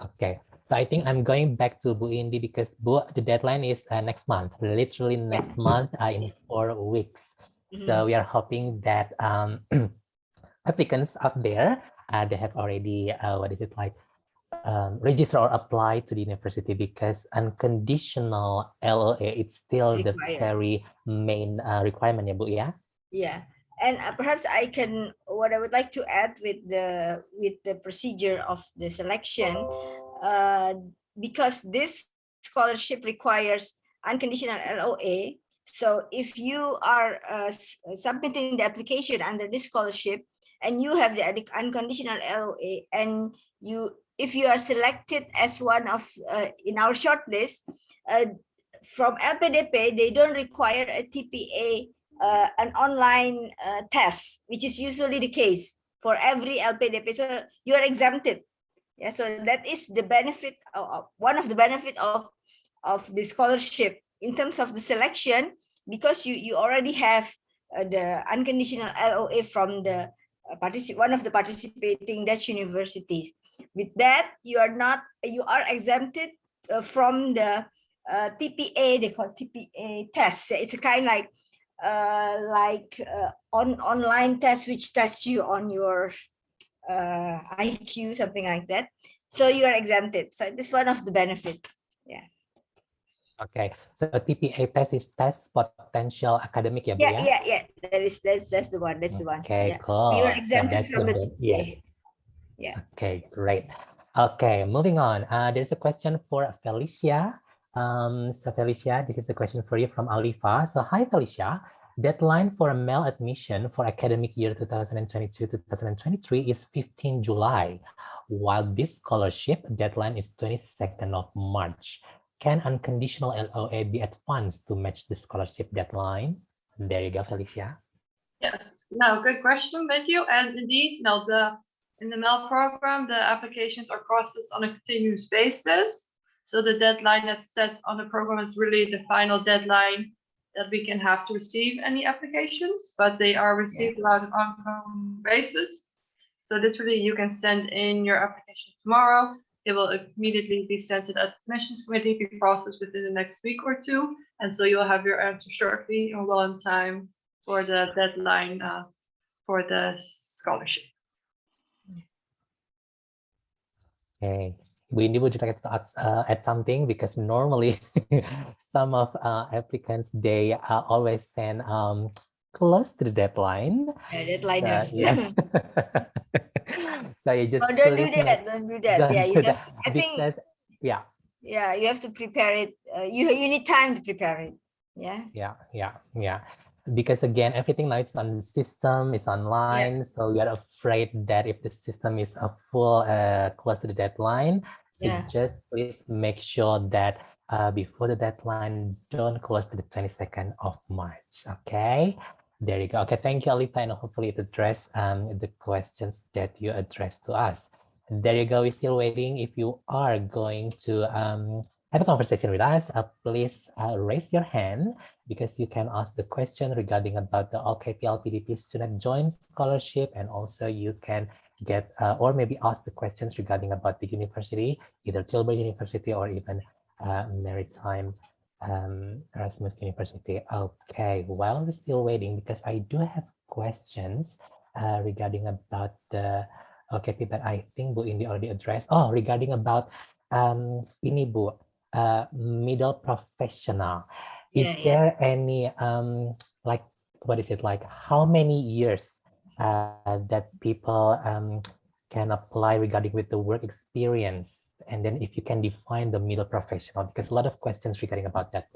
Okay, so I think I'm going back to Bu Indi, because Bu, the deadline is next month, literally next month, in 4 weeks. So we are hoping that applicants up there, they have already, register or apply to the university, because unconditional LOA, it's still the very main requirement, ya, Bu, ya? Yeah, And perhaps what I would like to add with the procedure of the selection, because this scholarship requires unconditional LOA. So if you are submitting the application under this scholarship and you have the unconditional LOA, and if you are selected as one of in our shortlist, from LPDP, they don't require a TPA, an online test, which is usually the case for every LPDP. So you are exempted. Yeah, so that is the benefit, one of the benefit of the scholarship in terms of the selection, because you already have the unconditional LOA from the one of the participating Dutch universities. With that, you are exempted from the TPA. They call TPA test. It's a kind like online test which tests you on your IQ, something like that. So you are exempted. So this is one of the benefits. Yeah. Okay, so TPA test is test potential academic, ya, Bu, ya? Yeah. That's the one. That's the one. Okay, yeah. cool. You are exempted So from the good. TPA. Yes. Yeah. Okay, great. Okay, moving on. There's a question for Felicia. So Felicia, this is a question for you from Alifa. So hi, Felicia. Deadline for a Mel admission for academic year 2022-2023 is 15 July, while this scholarship deadline is 22nd of March. Can unconditional LOA be advanced to match the scholarship deadline? There you go, Felicia. Yes, no, good question, thank you. And indeed, now in the Mel program, the applications are processed on a continuous basis. So the deadline that's set on the program is really the final deadline that we can have to receive any applications, but they are received on an ongoing basis. So literally you can send in your application tomorrow. It will immediately be sent to the admissions committee, be processed within the next week or two. And so you'll have your answer shortly and well in time for the deadline for the scholarship. Okay. Windy, would you like to add something? Because normally some of applicants, they always send close to the deadline. Yeah, deadliners. So, yeah. So you just don't do that. Don't do that. Yeah, you have. I think. Yeah. Yeah, you have to prepare it. You need time to prepare it. Yeah. Yeah. Because again, everything now it's on the system, it's online. So we are afraid that if the system is full close to the deadline, so just please make sure that before the deadline, don't close to the 22nd of March. Okay. There you go. Okay, thank you, Alifa, and hopefully it addressed the questions that you addressed to us. There you go. We're still waiting. If you are going to have a conversation with us, please raise your hand, because you can ask the question regarding about the OKP-LPDP student joint scholarship, and also you can get or maybe ask the questions regarding about the university, either Tilburg University or even Maritime Erasmus University. Okay, well, we're still waiting because I do have questions regarding about the OKP, but I think Bu Indi already addressed. Oh, regarding about ini Bu, middle professional. Is there any like, what is it like? How many years that people can apply regarding with the work experience? And then if you can define the middle professional, because a lot of questions regarding about that.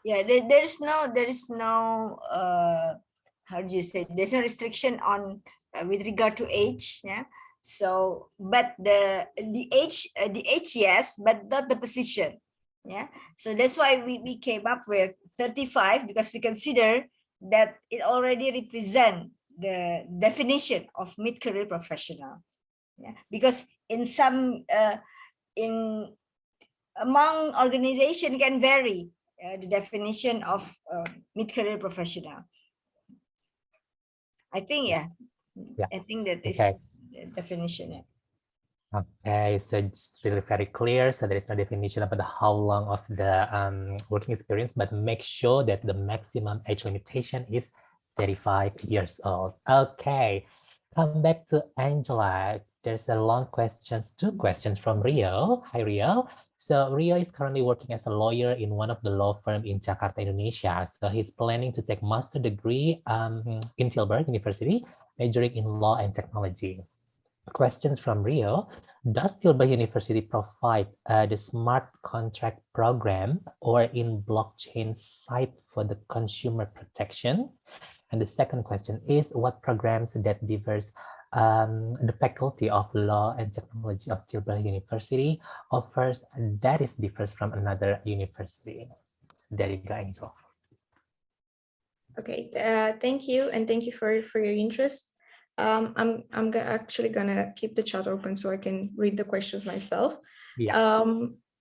Yeah, there is no how do you say, there's no restriction on with regard to age. Yeah. So, but the age yes, but not the position. Yeah. So that's why we came up with 35, because we consider that it already represents the definition of mid-career professional. Yeah. Because in some among organization can vary the definition of mid-career professional. I think I think that is the definition. Okay, so it's really very clear. So there is no definition about how long of the working experience, but make sure that the maximum age limitation is 35 years old. Okay, come back to Angela. there's a long questions, two questions from Rio. Hi, Rio. So Rio is currently working as a lawyer in one of the law firm in Jakarta, Indonesia. So he's planning to take master degree in Tilburg University, majoring in law and technology. Questions from Rio. Does Tilburg University provide the smart contract program or in blockchain site for the consumer protection? And the second question is, what programs that differs the Faculty of Law and Technology of Tilburg University offers that is differs from another university? There you go, Angel. Okay, thank you, and thank you for your interest. I'm actually gonna keep the chat open so I can read the questions myself. Yeah.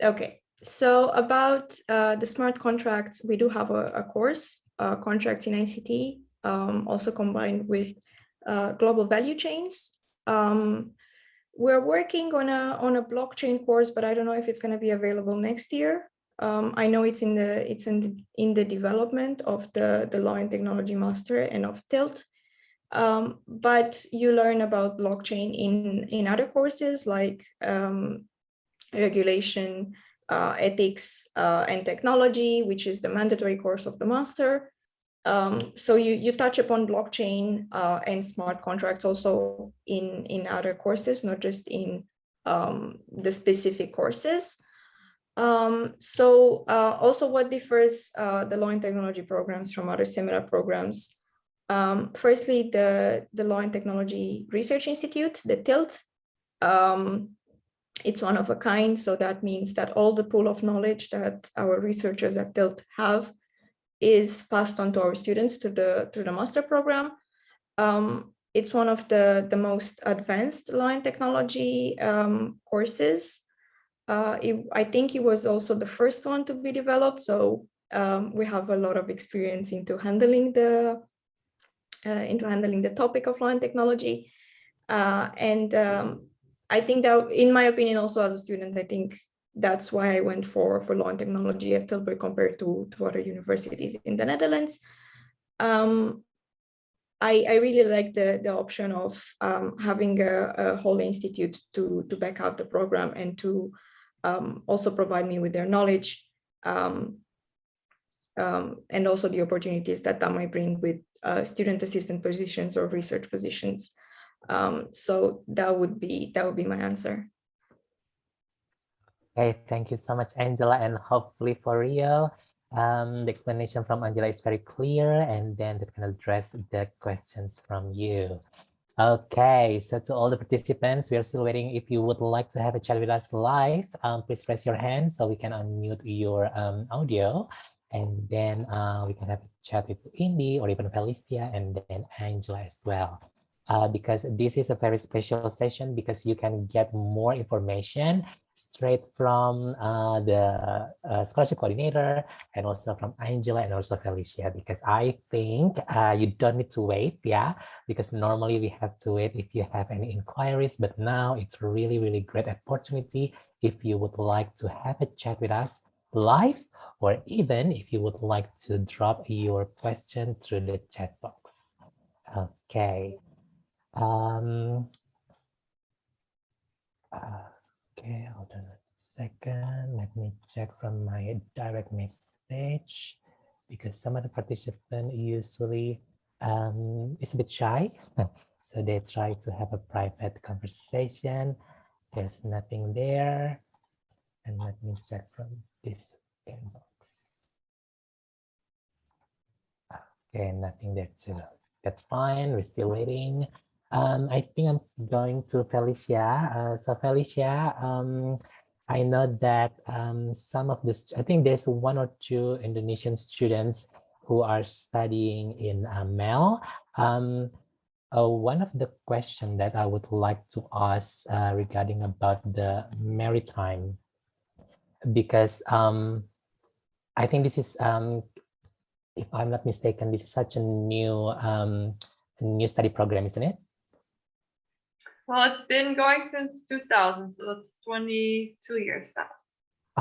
Okay, so about the smart contracts, we do have a course, contract in ICT, also combined with global value chains. We're working on a blockchain course, but I don't know if it's going to be available next year. I know it's in the development of the Law and Technology Master and of TILT. But you learn about blockchain in other courses like regulation, ethics, and technology, which is the mandatory course of the master. So you touch upon blockchain and smart contracts also in other courses, not just in the specific courses. Also what differs the law and technology programs from other similar programs. Firstly, the Law and Technology Research Institute, the TILT, it's one of a kind. So that means that all the pool of knowledge that our researchers at TILT have is passed on to our students through the master program. It's one of the most advanced law and technology courses. I think it was also the first one to be developed. So we have a lot of experience into handling the topic of law and technology. I think that, in my opinion, also as a student, I think that's why I went for law and technology at Tilburg compared to other universities in the Netherlands. I really like the option of having a whole institute to back up the program and to also provide me with their knowledge, and also the opportunities that might bring with student assistant positions or research positions. So that would be my answer. Okay, thank you so much, Angela, and hopefully for Rio, the explanation from Angela is very clear, and then that can address the questions from you. Okay, so to all the participants, we are still waiting. If you would like to have a chat with us live, please raise your hand so we can unmute your audio, and then we can have a chat with Indy or even Felicia and then Angela as well. Because this is a very special session because you can get more information straight from the scholarship coordinator and also from Angela and also Felicia, because I think you don't need to wait, yeah, because normally we have to wait if you have any inquiries, but now it's really, really great opportunity if you would like to have a chat with us live, or even if you would like to drop your question through the chat box. Okay. Okay, hold on a second. Let me check from my direct message, because some of the participants usually is a bit shy. So they try to have a private conversation. There's nothing there. And let me check from this inbox. Okay, nothing there too. That's fine, we're still waiting. I think I'm going to Felicia. So Felicia, I know that some of this, I think there's one or two Indonesian students who are studying in Mel. One of the questions that I would like to ask regarding about the Maritime, because I think this is, if I'm not mistaken, this is such a new study program, isn't it? Well, it's been going since 2000, so it's 22 years now.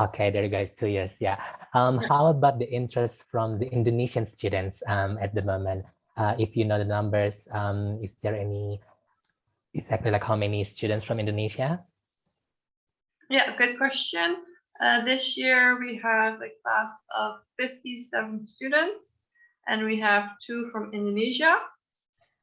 Okay, there you go, 2 years, yeah. How about the interest from the Indonesian students at the moment? If you know the numbers, is there any exactly like how many students from Indonesia? Yeah, good question. This year we have a class of 57 students, and we have 2 from Indonesia.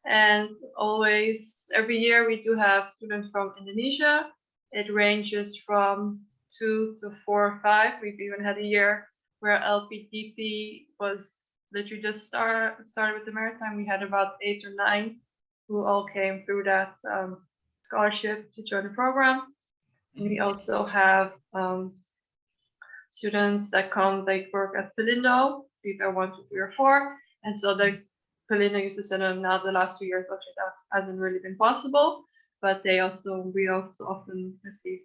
And always, every year we do have students from Indonesia. It ranges from 2 to 4 or 5. We've even had a year where LPDP was literally just started with the Maritime. We had about 8 or 9 who all came through that scholarship to join the program. And we also have students that come, they work at Pelindo, either 1, 2, 3, or 4. And so the Pelindo used to send them now the last 2 years, actually that hasn't really been possible. But we also often receive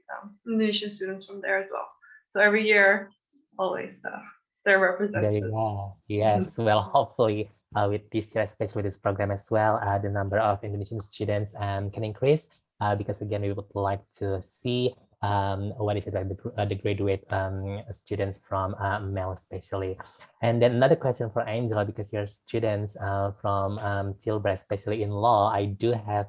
Indonesian students from there as well. So every year, always they're represented. There you go. Yes, well, hopefully with this year, especially with this program as well, the number of Indonesian students can increase because again, we would like to see what is it like the graduate students from Mel especially. And then another question for Angela, because you're students from Tilburg, especially in law. I do have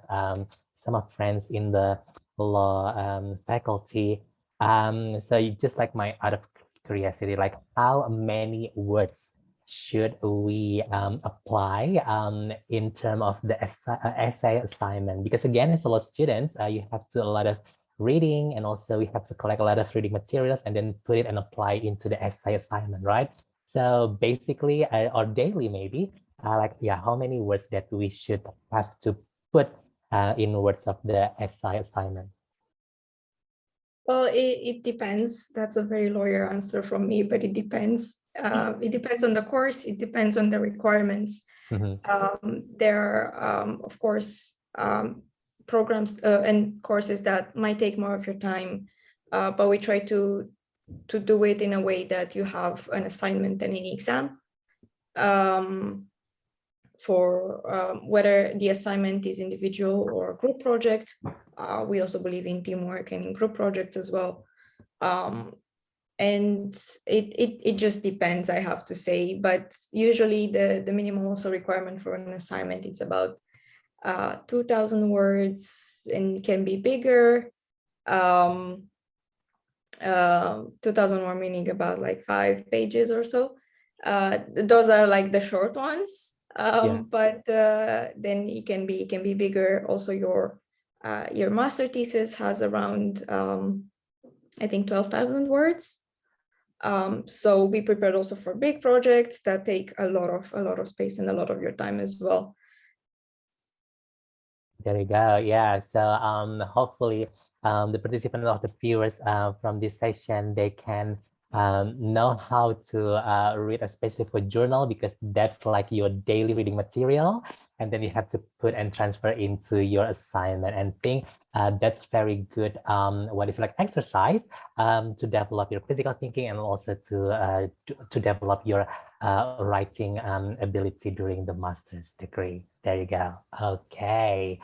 some of friends in the law faculty. So just like my out of curiosity, like how many words should we apply in terms of the essay assignment? Because again, as a law student, you have to do a lot of reading, and also we have to collect a lot of reading materials and then put it and apply into the essay assignment, right? So basically, or daily maybe, like, yeah, how many words that we should have to put in words of the essay assignment? Well, it depends. That's a very lawyer answer from me, but it depends. It depends on the course. It depends on the requirements. There are, of course, programs and courses that might take more of your time, but we try to do it in a way that you have an assignment and an exam. For whether the assignment is individual or group project. We also believe in teamwork and in group projects as well. And it just depends, I have to say, but usually the minimum also requirement for an assignment, it's about 2,000 words and can be bigger. 2,000 more meaning about like 5 pages or so. Those are like the short ones. But then it can be bigger. Also, your master thesis has around I think 12,000 words. So be prepared also for big projects that take a lot of space and a lot of your time as well. There you go. Yeah. So hopefully the participants of the viewers from this session, they can know how to read, especially for journal, because that's like your daily reading material, and then you have to put and transfer into your assignment. And think that's very good what is like exercise to develop your critical thinking, and also to develop your writing ability during the master's degree. There you go. Okay.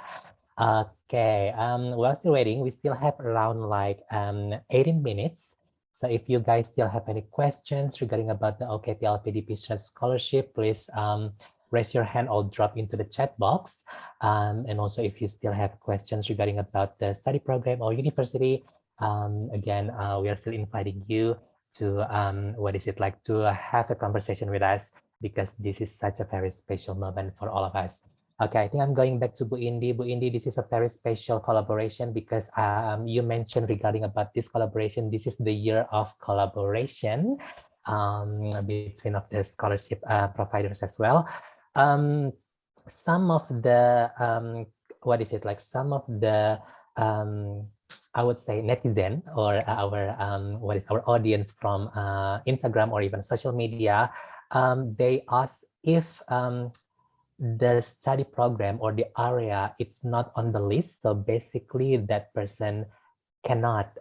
While still waiting, we still have around like 18 minutes. So if you guys still have any questions regarding about the OKP-LPDP scholarship, please raise your hand or drop into the chat box. And also if you still have questions regarding about the study program or university, again, we are still inviting you to, to have a conversation with us, because this is such a very special moment for all of us. Okay, I think I'm going back to Bu Indi. Bu Indi, this is a very special collaboration because you mentioned regarding about this collaboration. This is the year of collaboration between of the scholarship providers as well. Some of the some of the I would say netizen, or our audience from Instagram or even social media, they ask if the study program or the area, it's not on the list. So basically that person cannot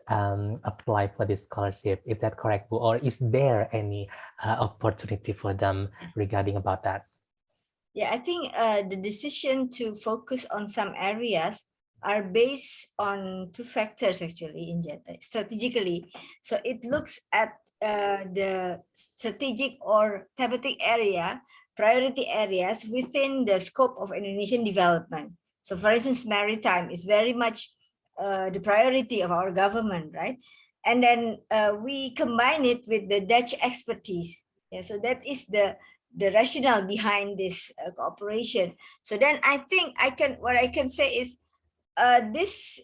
apply for this scholarship. Is that correct? Or is there any opportunity for them regarding about that? Yeah, I think the decision to focus on some areas are based on 2 factors actually, strategically. So it looks at the strategic or thematic area, priority areas within the scope of Indonesian development. So for instance, maritime is very much the priority of our government, right? And then we combine it with the Dutch expertise. Yeah, so that is the rationale behind this cooperation. So then I think what I can say is this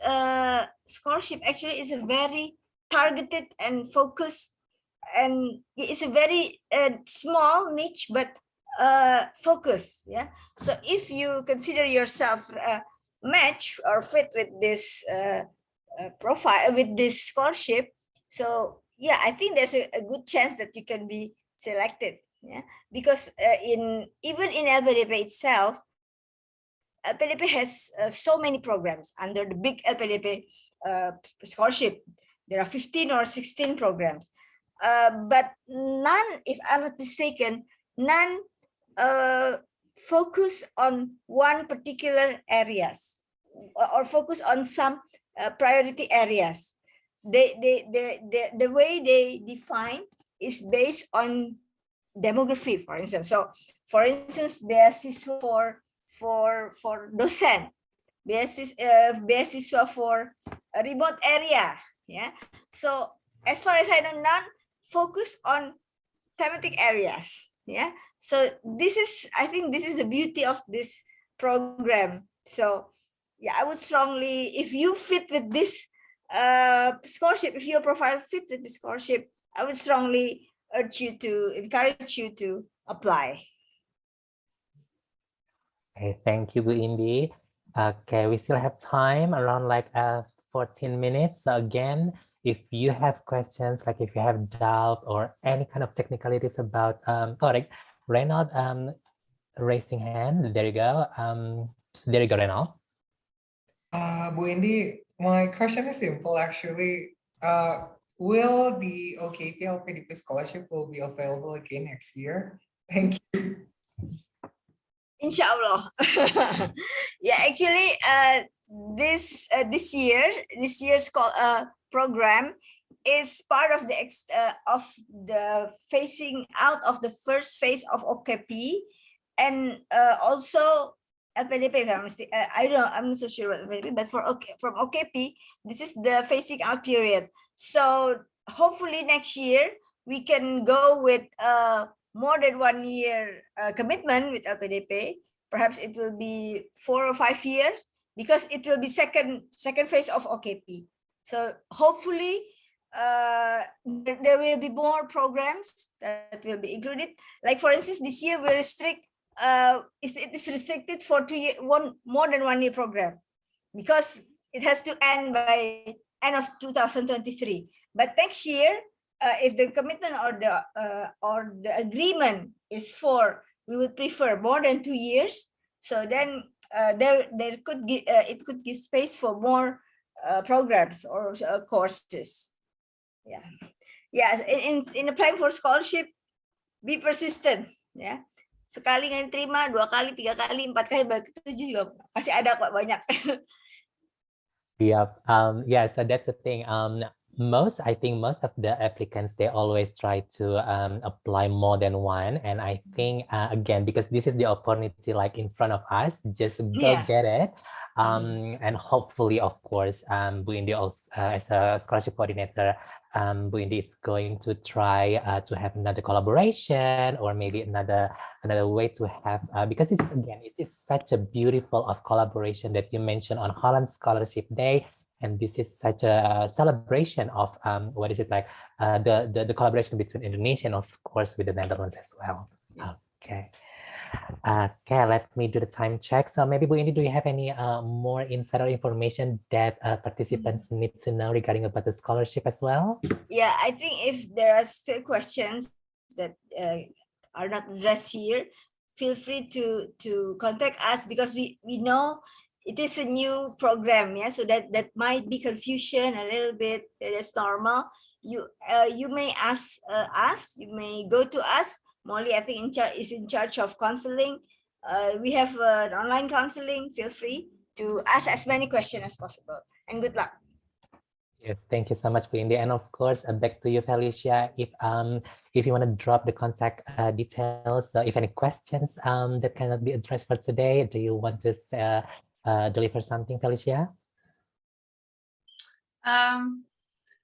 scholarship actually is a very targeted and focused, and it's a very small niche, but focus. Yeah. So if you consider yourself match or fit with this profile, with this scholarship, so yeah, I think there's a good chance that you can be selected. Yeah, because even in LPDP itself, LPDP has so many programs under the big LPDP scholarship. There are 15 or 16 programs, but none, if I'm not mistaken, none focus on one particular areas or focus on some priority areas. The way they define is based on demography, for instance. So, for instance, beasiswa for dosen, beasiswa for a remote area. Yeah. So as far as I know, none focus on thematic areas. Yeah. So I think this is the beauty of this program. So yeah, I would strongly, if you fit with this scholarship, if your profile fit with the scholarship, I would strongly encourage you to apply. Okay, thank you, Bu Indi. Okay, we still have time, around like 14 minutes. So again, if you have questions, like if you have doubt or any kind of technicalities about, Reynold, raising hand. There you go. There you go, Reynold. Bu Indi, my question is simple actually. Will the OKP-LPDP scholarship will be available again next year? Thank you. Inshallah. Yeah, actually, this year's program is part of the phasing out of the first phase of OKP, and also LPDP. I'm not so sure what LPDP, but from OKP, this is the phasing out period. So hopefully next year we can go with more than 1 year commitment with LPDP. Perhaps it will be 4 or 5 years, because it will be second phase of OKP. So hopefully there will be more programs that will be included. Like for instance, this year we restrict it's restricted for more than 1 year program, because it has to end by end of 2023. But next year, if the commitment or the agreement is we would prefer more than 2 years. So then it could give space for more programs or courses. Yeah, yeah. In applying for scholarship, be persistent. Yeah, sekali nggak diterima, 2 kali, 3 kali, 4 kali, baru ketujuh juga masih ada kok banyak. Yeah, yeah, so that's the thing. I think most of the applicants, they always try to apply more than one. And I think, again, because this is the opportunity like in front of us, just go get it. And hopefully, of course, Bu Indi also, as a scholarship coordinator, Bu Indi is going to try to have another collaboration, or maybe another way to have, because it is such a beautiful of collaboration that you mentioned on Holland Scholarship Day. And this is such a celebration of the collaboration between Indonesia and of course with the Netherlands as well. Okay. Okay, let me do the time check. So maybe Bu Indi, do you have any more insider information that participants need to know regarding about the scholarship as well? Yeah, I think if there are still questions that are not addressed here, feel free to contact us, because we know it is a new program. Yeah, so that might be confusion a little bit. That's normal. You may ask us. You may go to us. Molly, I think, is in charge of counseling. We have an online counseling. Feel free to ask as many questions as possible. And good luck. Yes, thank you so much, Bu Indi. And of course, back to you, Felicia. If you want to drop the contact details, if any questions that cannot be addressed for today, do you want to deliver something, Felicia?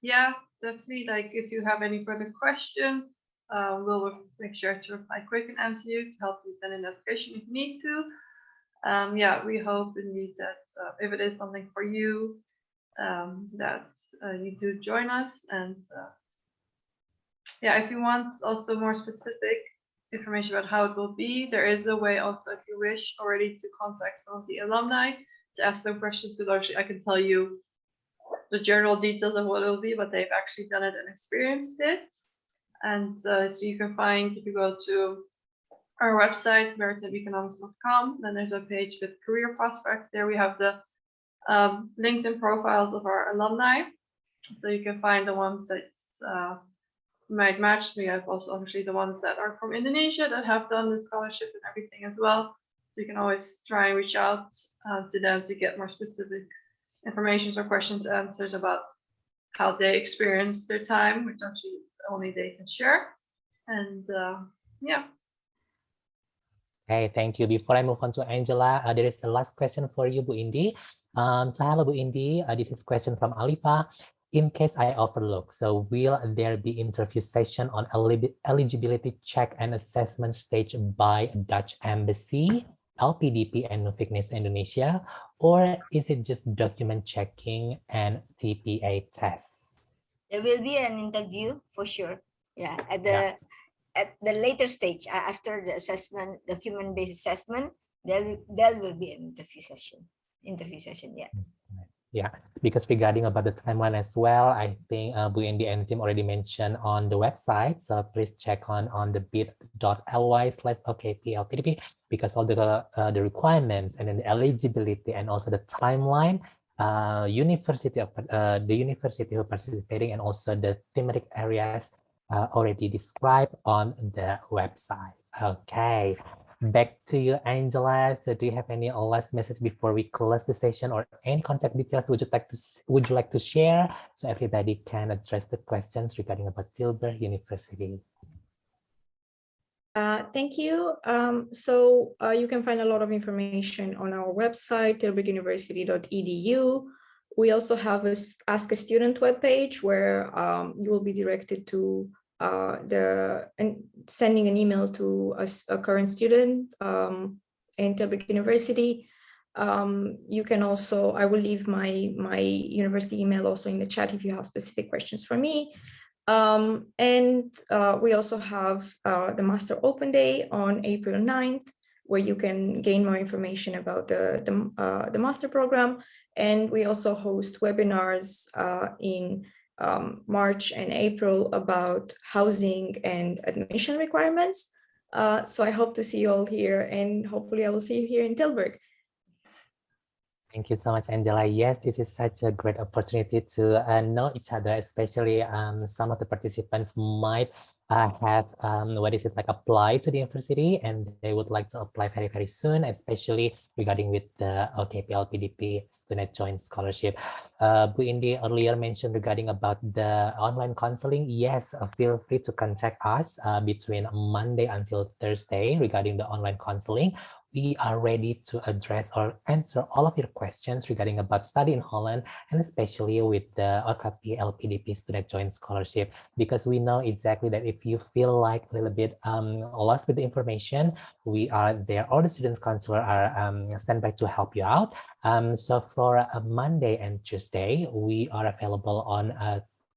Yeah, definitely. Like if you have any further questions, we'll make sure to reply quick and answer you to help you send an application if you need to. Yeah, we hope indeed that if it is something for you, that you do join us. And yeah, if you want also more specific information about how it will be, there is a way also, if you wish, already to contact some of the alumni to ask them questions, because actually I can tell you the general details of what it will be, but they've actually done it and experienced it. And so you can find, if you go to our website, maritimeeconomics.com, then there's a page with career prospects. There we have the LinkedIn profiles of our alumni. So you can find the ones that might match. We have also obviously the ones that are from Indonesia that have done the scholarship and everything as well. So you can always try and reach out to them to get more specific information or questions, answers about how they experience their time, which actually only they can share. And yeah. Okay, thank you. Before I move on to Angela, there is the last question for you, Bu Indi. So hello, Bu Indi. This is a question from Alipa. In case I overlook, so will there be interview session on eligibility check and assessment stage by Dutch Embassy, LPDP, and Nuffic Indonesia, or is it just document checking and TPA tests? There will be an interview for sure. Yeah, at the later stage, after the assessment, document-based assessment, there will be an interview session. Yeah. Yeah, because regarding about the timeline as well, I think Bu Indi and team already mentioned on the website. So please check on the bit.ly/OKP-LPDP, because all the requirements and then the eligibility and also the timeline, university of the university who are participating, and also the thematic areas already described on the website. Okay. Back to you, Angela. So do you have any last message before we close the session, or any contact details would you like to share so everybody can address the questions regarding about Tilburg University? Thank you. So you can find a lot of information on our website, tilburguniversity.edu. We also have a Ask a Student webpage where you will be directed to sending an email to a current student in Tilburg University. You can also, I will leave my university email also in the chat if you have specific questions for me. We also have the Master Open Day on April 9th, where you can gain more information about the Master Program. And we also host webinars in March and April about housing and admission requirements. So I hope to see you all here, and hopefully I will see you here in Tilburg. Thank you so much, Angela. Yes, this is such a great opportunity to know each other, especially some of the participants might have applied to the university, and they would like to apply very, very soon, especially regarding with the OKP-LPDP StuNed Joint Scholarship. Bu Indi earlier mentioned regarding about the online counseling. Yes, feel free to contact us between Monday until Thursday regarding the online counseling. We are ready to address or answer all of your questions regarding about study in Holland, and especially with the OKP-LPDP StuNed Joint Scholarship, because we know exactly that if you feel like a little bit lost with the information, we are there. All the students counselor are standby to help you out. So for Monday and Tuesday, we are available on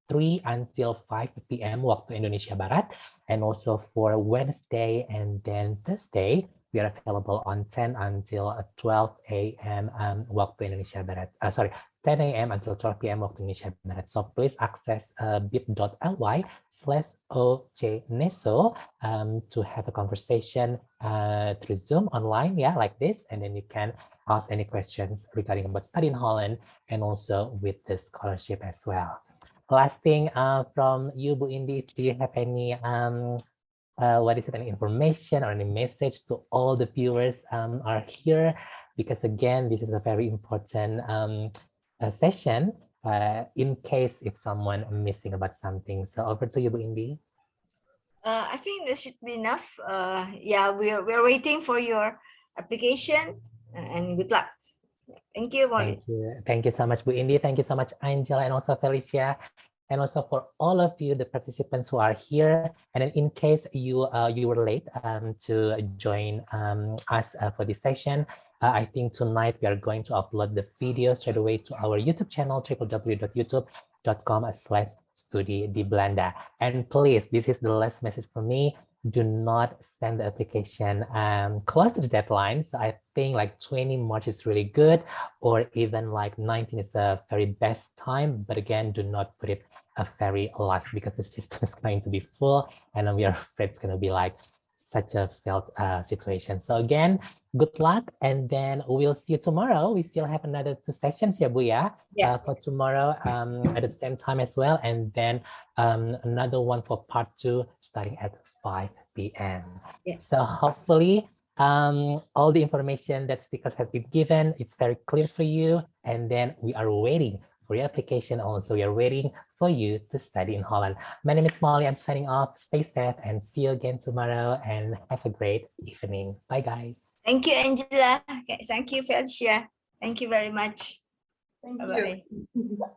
3 until 5 p.m. waktu Indonesia Barat, and also for Wednesday and then Thursday, we are available on 10 until 12 a.m. waktu Indonesia Barat. 10 a.m. until 12 p.m. waktu Indonesia Barat. So please access bit.ly/oj-neso to have a conversation through Zoom online, yeah, like this, and then you can ask any questions regarding about study in Holland and also with the scholarship as well. Last thing from you, Bu Indi, do you have any any information or any message to all the viewers are here? Because again, this is a very important session in case if someone missing about something. So over to you, Bu Indi. I think this should be enough. Yeah, we're waiting for your application, and good luck. Thank you, Molly. Thank you so much, Bu Indi. Thank you so much, Angela, and also Felicia. And also for all of you, the participants who are here. And then in case you were late to join us for this session, I think tonight we are going to upload the video straight away to our YouTube channel, www.youtube.com/studiedibelanda. And please, this is the last message for me. Do not send the application close to the deadline. So I think like 20 March is really good, or even like 19 is a very best time. But again, do not put it a very last, because the system is going to be full and we are afraid it's going to be like such a failed situation. So again, good luck, and then we'll see you tomorrow. We still have another 2 sessions here, Buya, for tomorrow at the same time as well, and then another one for part 2 starting at 5 p.m. So hopefully all the information that speakers have been given, it's very clear for you, and then we are waiting for your application. Also, we are waiting for you to study in Holland. My name is Molly. I'm signing off. Stay safe and see you again tomorrow, and have a great evening. Bye, guys. Thank you, Angela. Thank you, Felicia. Thank you very much. Thank Bye-bye. you.